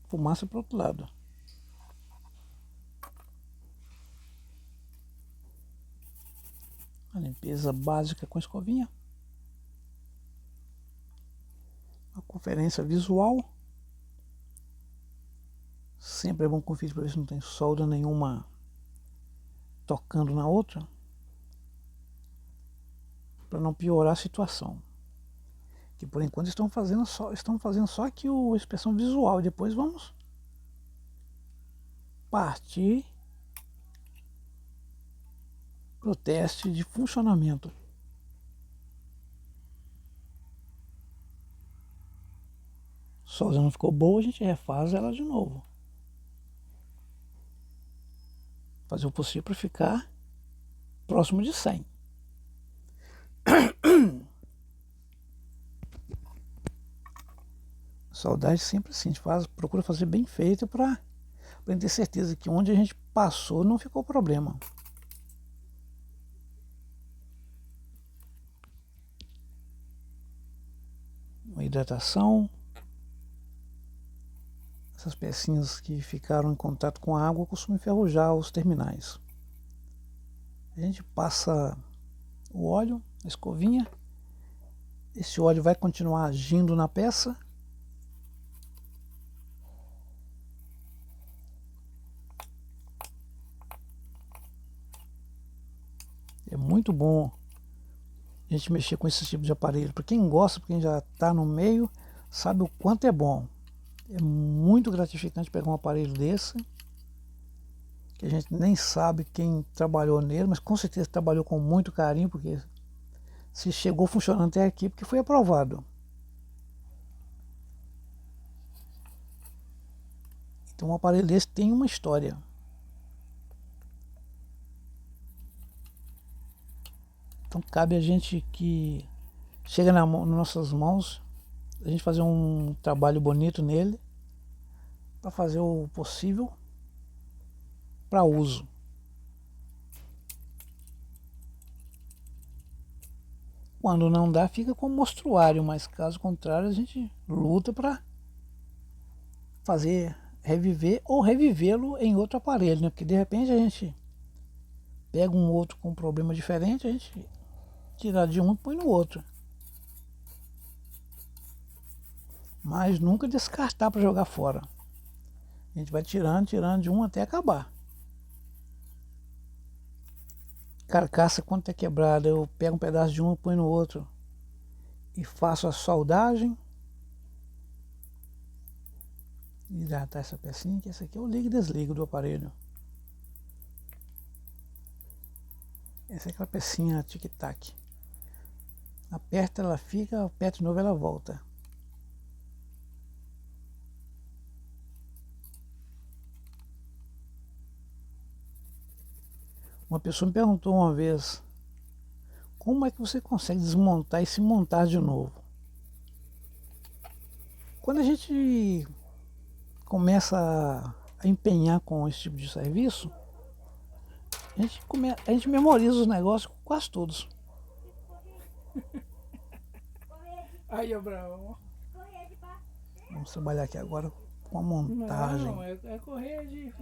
fumaça para o outro lado. A limpeza básica com a escovinha. A conferência visual. Sempre é bom conferir para ver se não tem solda nenhuma tocando na outra, para não piorar a situação. Que por enquanto estão fazendo só aqui a inspeção visual. Depois vamos partir para o teste de funcionamento. Se a solda não ficou boa, a gente refaz ela de novo. Fazer o possível para ficar próximo de 100. Soldagem sempre assim, a gente procura fazer bem feito para ter certeza que onde a gente passou não ficou problema. Uma hidratação. Essas pecinhas que ficaram em contato com a água costumam enferrujar os terminais. A gente passa o óleo, a escovinha. Esse óleo vai continuar agindo na peça. É muito bom a gente mexer com esse tipo de aparelho. Para quem gosta, para quem já está no meio, sabe o quanto é bom. É muito gratificante pegar um aparelho desse, que a gente nem sabe quem trabalhou nele, mas com certeza trabalhou com muito carinho, porque se chegou funcionando até aqui, porque foi aprovado. Então um aparelho desse tem uma história. Então cabe a gente que chega nas nossas mãos, a gente fazer um trabalho bonito nele, para fazer o possível para uso. Quando não dá, fica como mostruário, mas caso contrário, a gente luta para fazer reviver ou revivê-lo em outro aparelho, né? Porque de repente a gente pega um outro com um problema diferente, a gente tira de um e põe no outro. Mas nunca descartar para jogar fora. A gente vai tirando de um até acabar. Carcaça, quando está quebrada, eu pego um pedaço de um e põe no outro e faço a soldagem. Hidratar essa pecinha, que essa aqui é o liga e desliga do aparelho. Essa é aquela pecinha tic-tac. Aperta, ela fica, aperta de novo, ela volta. Uma pessoa me perguntou uma vez, como é que você consegue desmontar e se montar de novo? Quando a gente começa a empenhar com esse tipo de serviço, a gente memoriza os negócios quase todos. Aí, Abraão. Vamos trabalhar aqui agora com a montagem. Não, é correr de...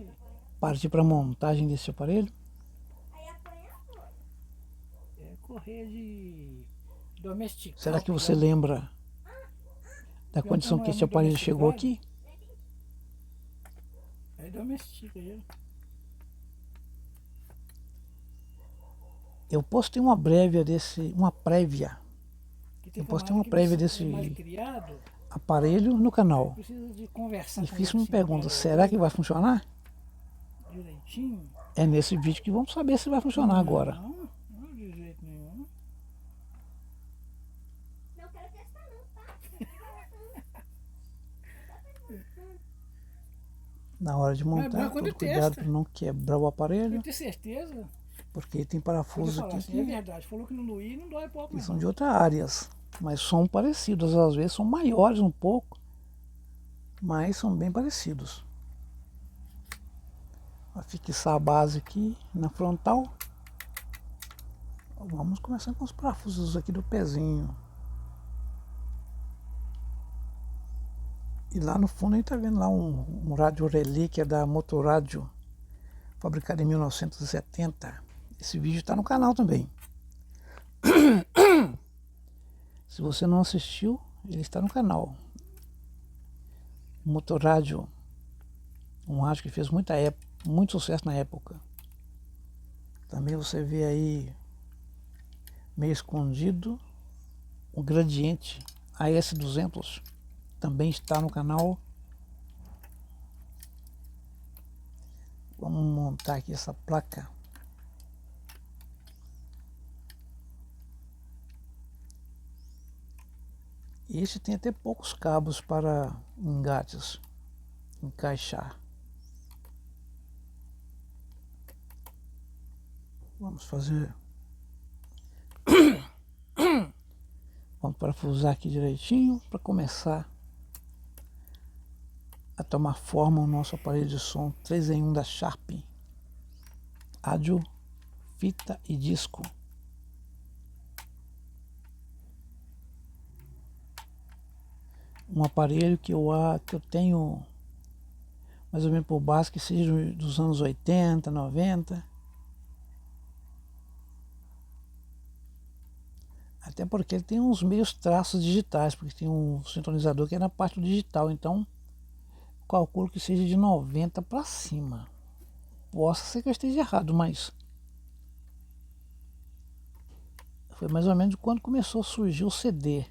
Partir para a montagem desse aparelho. É correr de domesticar. Será que você lembra da condição que esse aparelho chegou aqui? Aí domestica ele. Eu postei uma prévia desse aparelho no canal. E fiz uma pergunta, será que vai funcionar? Direitinho? É nesse vídeo que vamos saber se vai funcionar agora. Não, de jeito nenhum. Não quero testar não, tá? Na hora de montar, todo cuidado para não quebrar o aparelho. Eu tenho certeza. Porque tem parafusos aqui assim, é verdade, falou que não doía, não dói pouco. Que são de outras áreas, mas são parecidos, às vezes são maiores um pouco, mas são bem parecidos. Vou fixar a base aqui na frontal. Vamos começar com os parafusos aqui do pezinho. E lá no fundo a gente está vendo lá um rádio relíquia da Motorádio, fabricado em 1970. Esse vídeo está no canal também. Se você não assistiu, ele está no canal. O Motorádio, um rádio que fez muito sucesso na época. Também você vê aí, meio escondido, o Gradiente AS200. Também está no canal. Vamos montar aqui essa placa. Esse tem até poucos cabos para engates, encaixar. Vamos fazer. Vamos parafusar aqui direitinho para começar a tomar forma o nosso aparelho de som 3 em 1 da Sharp, áudio, fita e disco. Um aparelho que eu tenho mais ou menos por base que seja dos anos 80, 90. Até porque ele tem uns meios traços digitais, porque tem um sintonizador que é na parte do digital, então calculo que seja de 90 para cima. Possa ser que eu esteja errado, mas foi mais ou menos quando começou a surgir o CD.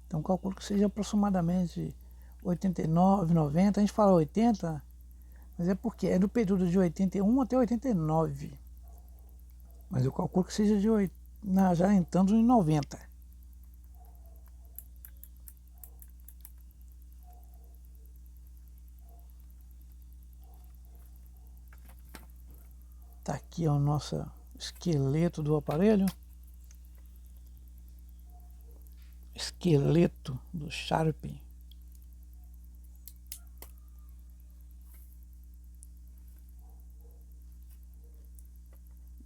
Então calculo que seja aproximadamente 89, 90. A gente fala 80, mas é porque é do período de 81 até 89. Mas eu calculo que seja já entrando em 90. Tá aqui o nosso esqueleto do aparelho. Esqueleto do Sharp.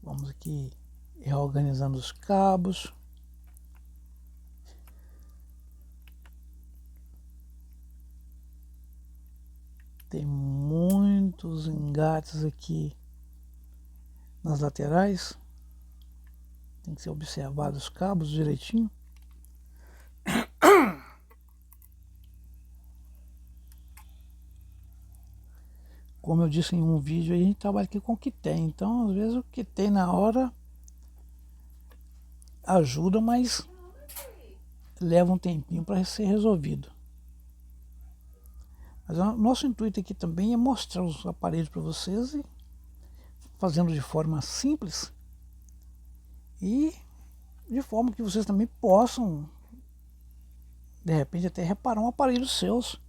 Vamos aqui reorganizando os cabos. Tem muitos engates aqui nas laterais. Tem que ser observado os cabos direitinho. Como eu disse em um vídeo, a gente trabalha aqui com o que tem. Então, às vezes, o que tem na hora ajuda, mas leva um tempinho para ser resolvido. Mas o nosso intuito aqui também é mostrar os aparelhos para vocês e fazendo de forma simples e de forma que vocês também possam, de repente, até reparar um aparelho seus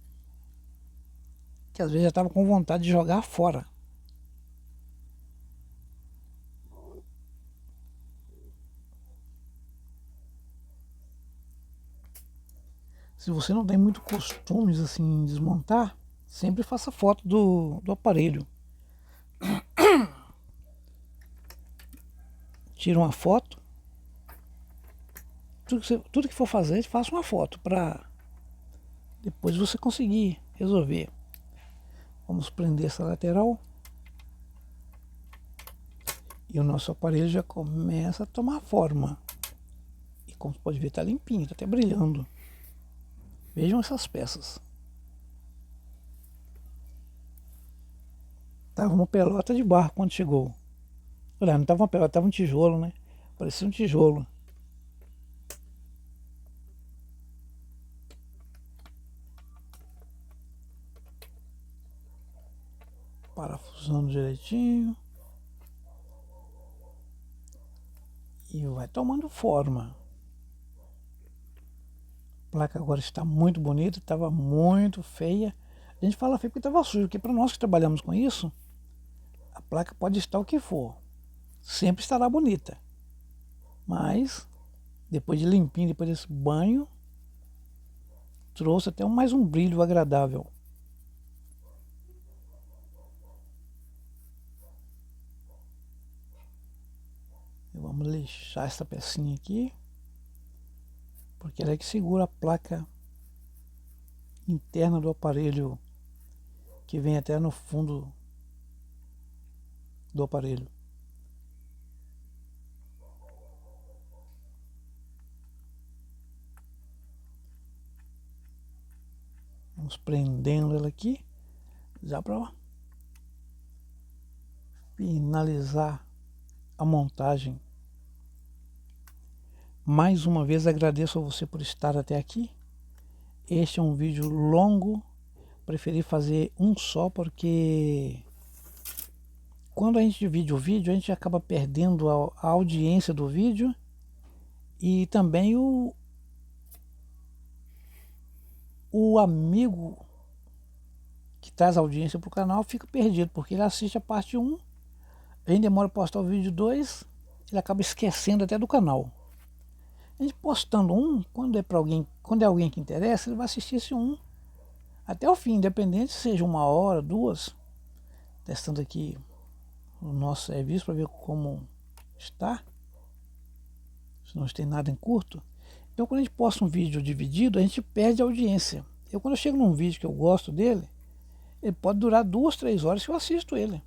que às vezes já estava com vontade de jogar fora. Se você não tem muito costumes assim em desmontar, sempre faça foto do aparelho. Tira uma foto. Tudo que for fazer, faça uma foto para depois você conseguir resolver. Vamos prender essa lateral. E o nosso aparelho já começa a tomar forma. E como você pode ver, está limpinho, está até brilhando. Vejam essas peças. Tava uma pelota de barro quando chegou. Olha, não tava uma pelota, tava um tijolo, né? Parecia um tijolo. Parafusando direitinho. E vai tomando forma. A placa agora está muito bonita, estava muito feia. A gente fala feio porque estava sujo, porque para nós que trabalhamos com isso, a placa pode estar o que for, sempre estará bonita. Mas, depois de limpinho, depois desse banho, trouxe até mais um brilho agradável. Vamos lixar essa pecinha aqui, porque ela é que segura a placa interna do aparelho, que vem até no fundo do aparelho. Vamos prendendo ela aqui, já para finalizar a montagem. Mais uma vez agradeço a você por estar até aqui. Este é um vídeo longo, preferi fazer um só porque quando a gente divide o vídeo, a gente acaba perdendo a audiência do vídeo e também o amigo que traz audiência para o canal fica perdido, porque ele assiste a parte 1, a gente demora para postar o vídeo 2, ele acaba esquecendo até do canal. A gente postando um, quando é alguém que interessa, ele vai assistir esse um até o fim, independente se seja 1 hora, 2, testando aqui o nosso serviço para ver como está, se não tem nada em curto. Então quando a gente posta um vídeo dividido, a gente perde a audiência. Quando eu chego num vídeo que eu gosto dele, ele pode durar 2, 3 horas que eu assisto ele.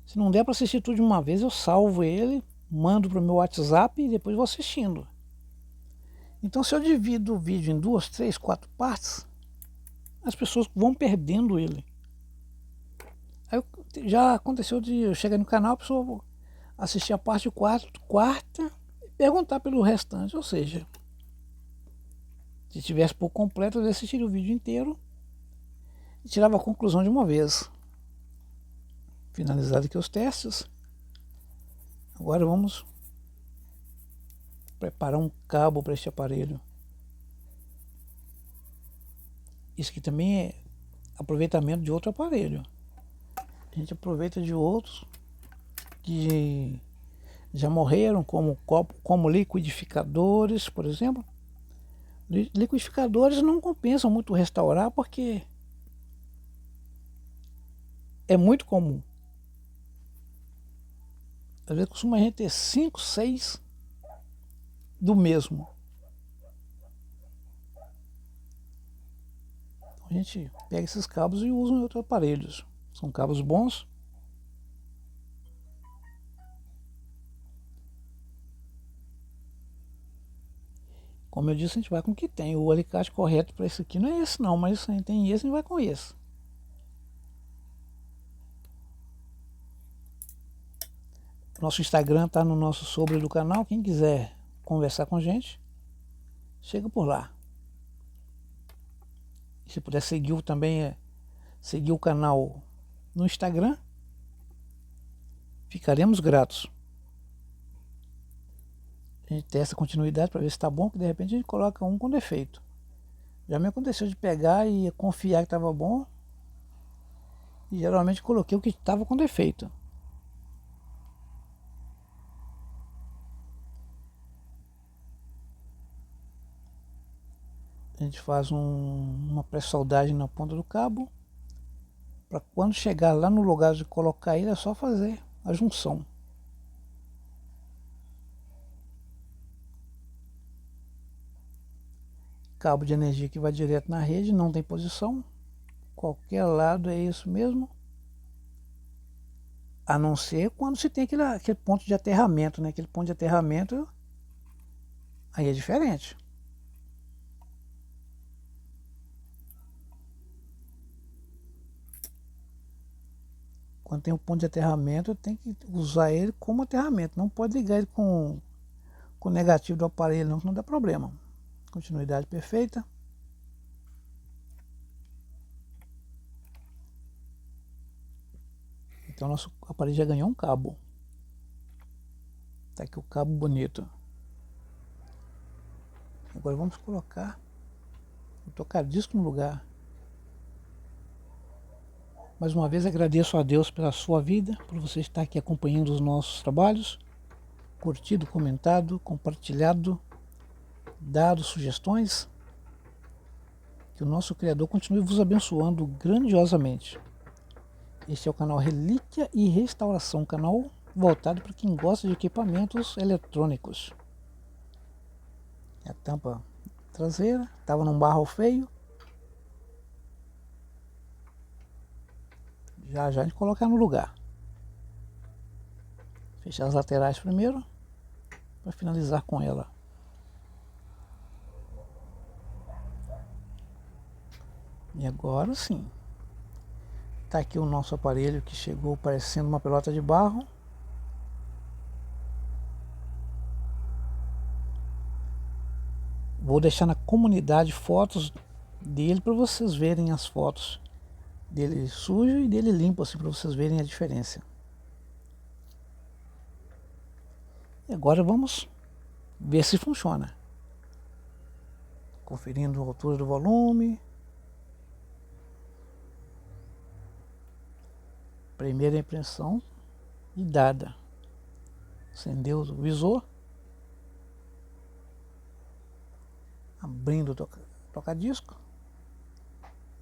Se não der para assistir tudo de uma vez, eu salvo ele, mando para o meu WhatsApp e depois vou assistindo. Então se eu divido o vídeo em 2, 3, 4 partes, as pessoas vão perdendo ele. Aí já aconteceu de eu chegar no canal, a pessoa assistir a parte quarta e perguntar pelo restante. Ou seja, se tivesse por completo, eu assistiria o vídeo inteiro e tirava a conclusão de uma vez. Finalizado aqui os testes. Agora vamos preparar um cabo para este aparelho. Isso aqui também é aproveitamento de outro aparelho. A gente aproveita de outros que já morreram, como liquidificadores, por exemplo. Liquidificadores não compensam muito restaurar porque é muito comum. Às vezes costuma a gente ter 5, 6 do mesmo. Então a gente pega esses cabos e usa em outros aparelhos. São cabos bons. Como eu disse, a gente vai com o que tem. O alicate correto para isso aqui não é esse não, mas a gente tem esse, a gente vai com esse. Nosso Instagram está no nosso sobre do canal. Quem quiser conversar com a gente, chega por lá. E se puder seguir também, seguir o canal no Instagram, ficaremos gratos. A gente testa a continuidade para ver se está bom, que de repente a gente coloca um com defeito. Já me aconteceu de pegar e confiar que estava bom, e geralmente coloquei o que estava com defeito. A gente faz uma pré-soldagem na ponta do cabo, para quando chegar lá no lugar de colocar ele, é só fazer a junção. Cabo de energia que vai direto na rede, não tem posição, qualquer lado é isso mesmo, a não ser quando se tem aquele ponto de aterramento, né? Aquele ponto de aterramento aí é diferente. Quando tem um ponto de aterramento, tem que usar ele como aterramento, não pode ligar ele com o negativo do aparelho, não dá problema. Continuidade perfeita. Então nosso aparelho já ganhou um cabo. Tá aqui o cabo bonito. Agora vamos colocar o toca-disco no lugar. Mais uma vez agradeço a Deus pela sua vida, por você estar aqui acompanhando os nossos trabalhos, curtido, comentado, compartilhado, dado sugestões. Que o nosso Criador continue vos abençoando grandiosamente. Este é o canal Relíquia e Restauração, canal voltado para quem gosta de equipamentos eletrônicos. A tampa traseira estava num barro feio. Já a gente coloca no lugar. Fechar as laterais primeiro, para finalizar com ela. E agora sim. Tá aqui o nosso aparelho que chegou parecendo uma pelota de barro. Vou deixar na comunidade fotos dele para vocês verem as fotos dele sujo e dele limpo, assim, para vocês verem a diferença. E agora vamos ver se funciona. Conferindo a altura do volume. Primeira impressão e dada. Acendeu o visor. Abrindo o toca-disco.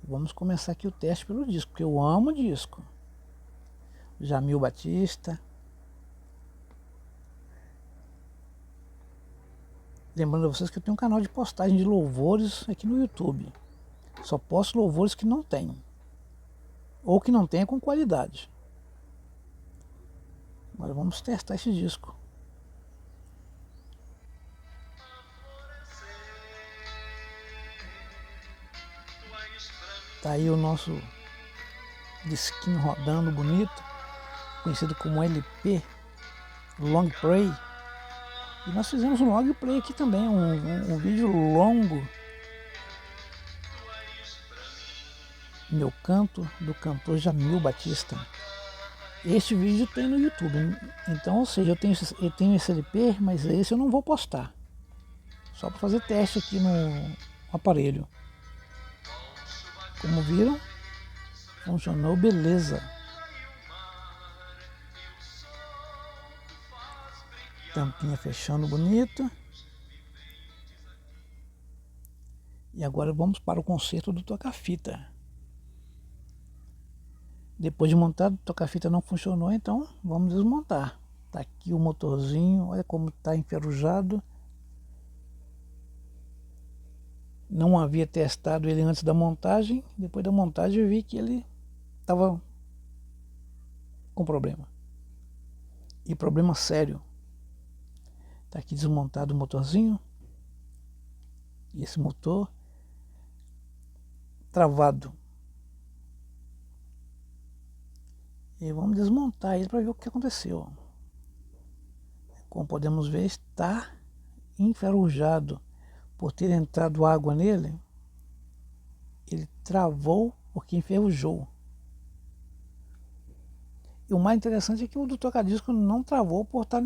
Vamos começar aqui o teste pelo disco, porque eu amo disco. Jamil Batista. Lembrando a vocês que eu tenho um canal de postagem de louvores aqui no YouTube. Só posto louvores que não tem. Ou que não tenha com qualidade. Agora vamos testar esse disco. Tá aí o nosso disquinho rodando bonito, conhecido como LP, Long Play. E nós fizemos um long play aqui também, um vídeo longo. Meu canto, do cantor Jamil Batista. Este vídeo tem no YouTube, então, ou seja, eu tenho esse LP, mas esse eu não vou postar. Só para fazer teste aqui no aparelho. Como viram, funcionou beleza. Tampinha fechando bonita. E agora vamos para o conserto do toca-fita. Depois de montado, o toca-fita não funcionou, então vamos desmontar. Tá aqui o motorzinho, olha como está enferrujado. Não havia testado ele antes da montagem. Depois da montagem eu vi que ele estava com problema. E problema sério. Tá aqui desmontado o motorzinho. E esse motor travado. E vamos desmontar ele para ver o que aconteceu. Como podemos ver, está enferrujado. Por ter entrado água nele, ele travou porque enferrujou. E o mais interessante é que o do toca-disco não travou por estar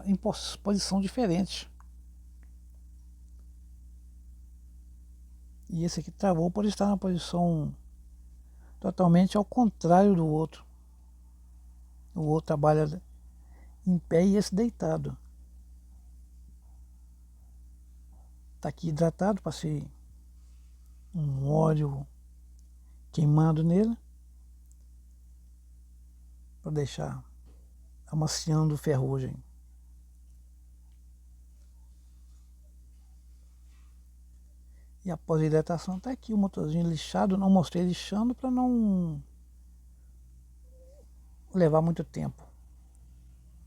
em posição diferente. E esse aqui travou por estar na posição totalmente ao contrário do outro. O outro trabalha em pé e esse deitado. Está aqui hidratado, passei um óleo queimado nele para deixar amaciando ferrugem. E após a hidratação está aqui o motorzinho lixado. Não mostrei lixando para não levar muito tempo.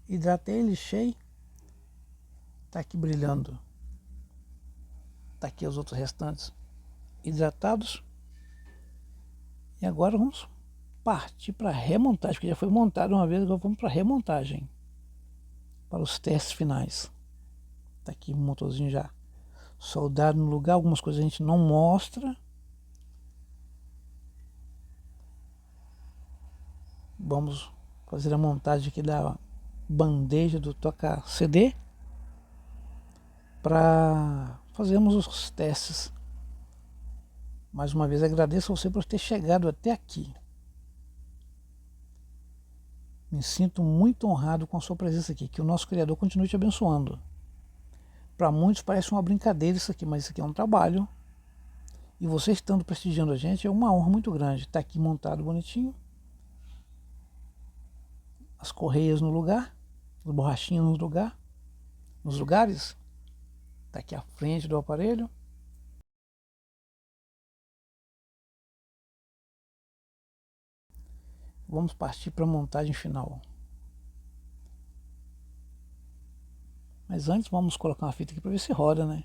Hidratei, lixei. Está aqui brilhando. Está aqui os outros restantes hidratados. E agora vamos partir para a remontagem, porque já foi montado uma vez, agora vamos para a remontagem. Para os testes finais. Está aqui o motorzinho já soldado no lugar. Algumas coisas a gente não mostra. Vamos fazer a montagem aqui da bandeja do toca CD para fazermos os testes. Mais uma vez agradeço a você por ter chegado até aqui. Me sinto muito honrado com a sua presença aqui. Que o nosso Criador continue te abençoando. Para muitos parece uma brincadeira isso aqui, mas isso aqui é um trabalho. E você estando prestigiando a gente é uma honra muito grande. Está aqui montado bonitinho. As correias no lugar. As borrachinhas no lugar. Nos lugares. Está aqui à frente do aparelho. Vamos partir para a montagem final. Mas antes vamos colocar uma fita aqui para ver se roda, né?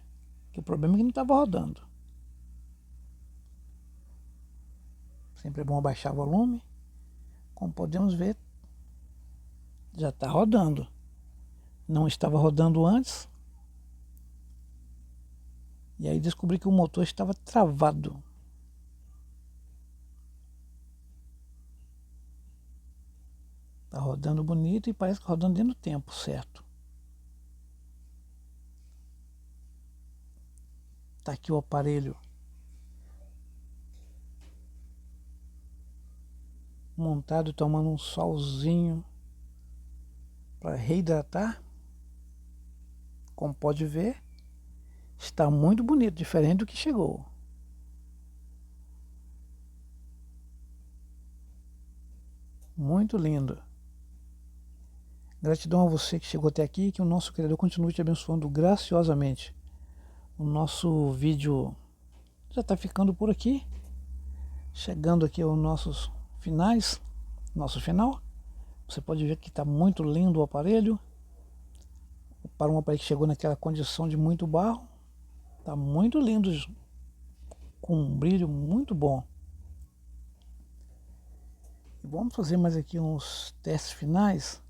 Que o problema é que não estava rodando. Sempre é bom abaixar o volume. Como podemos ver, já está rodando. Não estava rodando antes. E aí descobri que o motor estava travado. Está rodando bonito e parece que rodando dentro do tempo, certo? Está aqui o aparelho montado, tomando um solzinho para reidratar. Como pode ver, está muito bonito, diferente do que chegou. Muito lindo. Gratidão a você que chegou até aqui e que o nosso Criador continue te abençoando graciosamente. O nosso vídeo já está ficando por aqui. Chegando aqui aos nossos finais, nosso final. Você pode ver que está muito lindo o aparelho. Para um aparelho que chegou naquela condição de muito barro, está muito lindo, com um brilho muito bom. E vamos fazer mais aqui uns testes finais,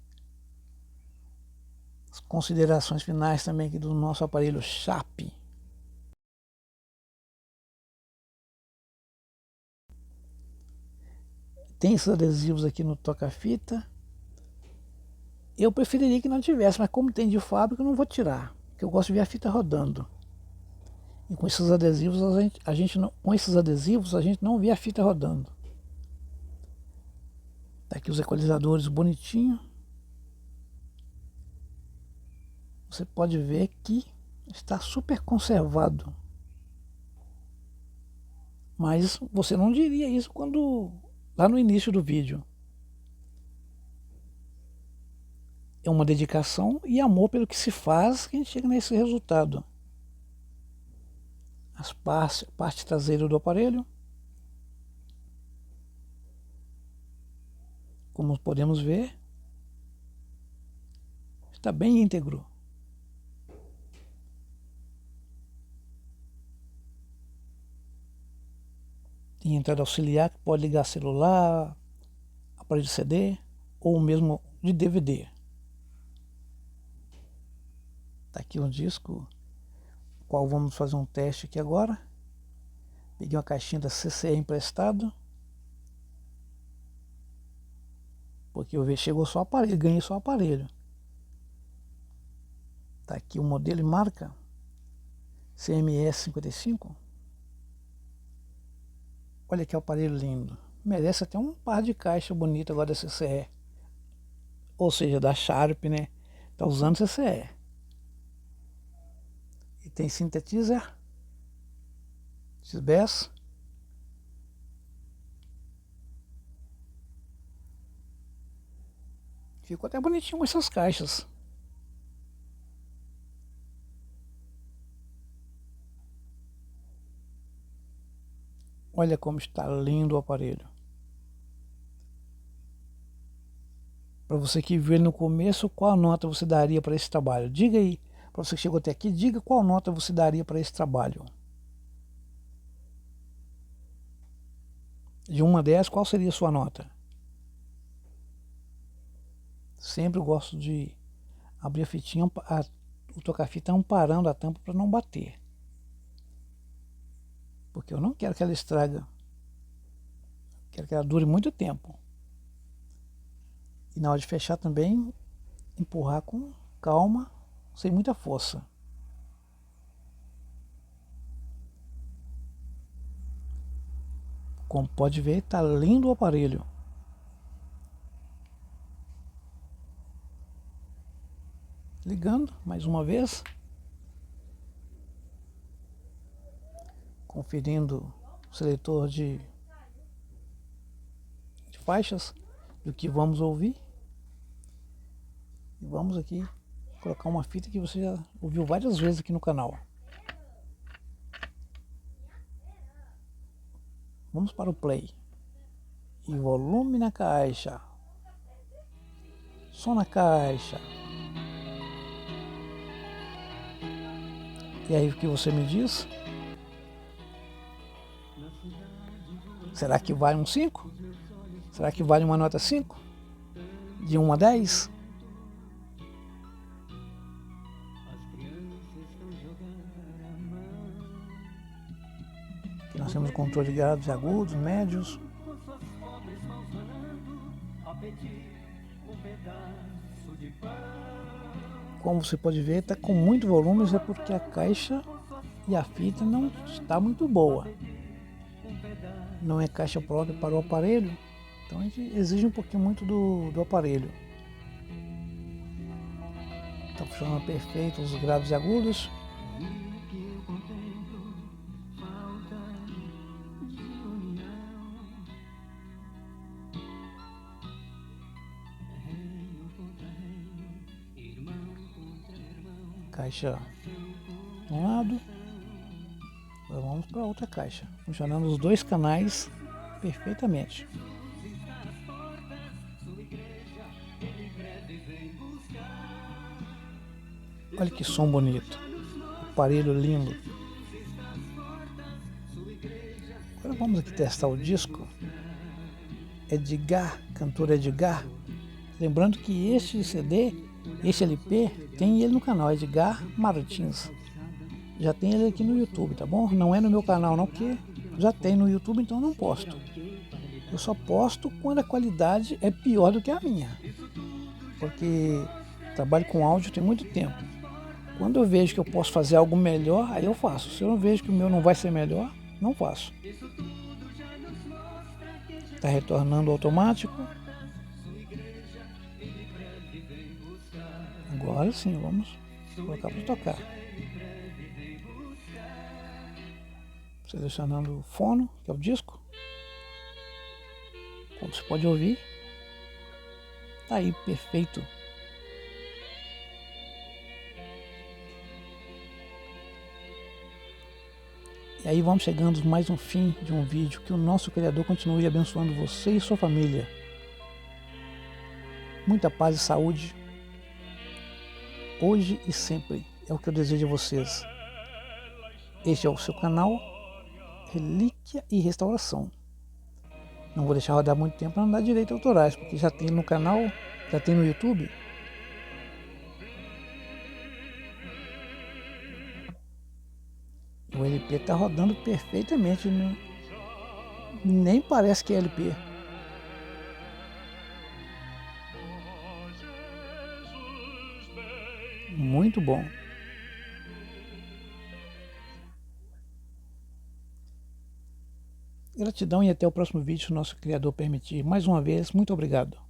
as considerações finais também aqui do nosso aparelho Sharp. Tem esses adesivos aqui no toca-fita. Eu preferiria que não tivesse, mas como tem de fábrica eu não vou tirar, porque eu gosto de ver a fita rodando. E com esses adesivos a gente não vê a fita rodando. Tá aqui os equalizadores bonitinho. Você pode ver que está super conservado. Mas você não diria isso lá no início do vídeo. É uma dedicação e amor pelo que se faz que a gente chega nesse resultado. Parte traseira do aparelho. Como podemos ver, está bem íntegro. Tem entrada auxiliar que pode ligar celular, aparelho de CD ou mesmo de DVD. Está aqui um disco, qual vamos fazer um teste aqui agora. Peguei uma caixinha da CCE emprestado, porque eu vi chegou só o aparelho, ganhei só o aparelho. Está aqui o modelo e marca CMS 55. Olha que aparelho lindo. Merece até um par de caixa bonito agora da CCE. Ou seja, da Sharp, né? Tá usando CCE. E tem sintetizer, XBS. Ficou até bonitinho com essas caixas. Olha como está lindo o aparelho. Para você que viu ele no começo, qual nota você daria para esse trabalho? Diga aí, para você que chegou até aqui, diga qual nota você daria para esse trabalho. De 1 a 10, qual seria a sua nota? Sempre gosto de abrir a fitinha, o toca-fita amparando a tampa para não bater. Porque eu não quero que ela estrague. Quero que ela dure muito tempo. E na hora de fechar também, empurrar com calma, sem muita força. Como pode ver, está lindo o aparelho. Ligando mais uma vez. Conferindo o seletor de faixas do que vamos ouvir. E vamos aqui colocar uma fita que você já ouviu várias vezes aqui no canal. Vamos para o play. E volume na caixa. Som na caixa. E aí, o que você me diz? Será que vale um 5? Será que vale uma nota 5? De 1 a 10? Aqui nós temos o controle de graves e agudos, médios. Como você pode ver, está com muito volume, é porque a caixa e a fita não está muito boa. Não é caixa própria para o aparelho, então a gente exige um pouquinho muito do aparelho. Está funcionando perfeito os graves e agudos. Caixa de um lado. Agora vamos para outra caixa. Funcionando os dois canais perfeitamente. Olha que som bonito. Aparelho lindo. Agora vamos aqui testar o disco. Edgar, cantor Edgar. Lembrando que este CD, este LP, tem ele no canal Edgar Martins. Já tem ele aqui no YouTube, tá bom? Não é no meu canal não, porque já tem no YouTube, então eu não posto. Eu só posto quando a qualidade é pior do que a minha. Porque trabalho com áudio tem muito tempo. Quando eu vejo que eu posso fazer algo melhor, aí eu faço. Se eu não vejo que o meu não vai ser melhor, não faço. Está retornando automático. Agora sim, vamos colocar para tocar. Selecionando o fono, que é o disco. Como você pode ouvir. Tá aí, perfeito. E aí vamos chegando mais um fim de um vídeo. Que o nosso Criador continue abençoando você e sua família. Muita paz e saúde. Hoje e sempre é o que eu desejo a vocês. Este é o seu canal Relíquia e Restauração. Não vou deixar rodar muito tempo para não dar direitos autorais, porque já tem no canal, já tem no YouTube. O LP está rodando perfeitamente, né? Nem parece que é LP. Muito bom. Gratidão e até o próximo vídeo, se o nosso Criador permitir. Mais uma vez, muito obrigado.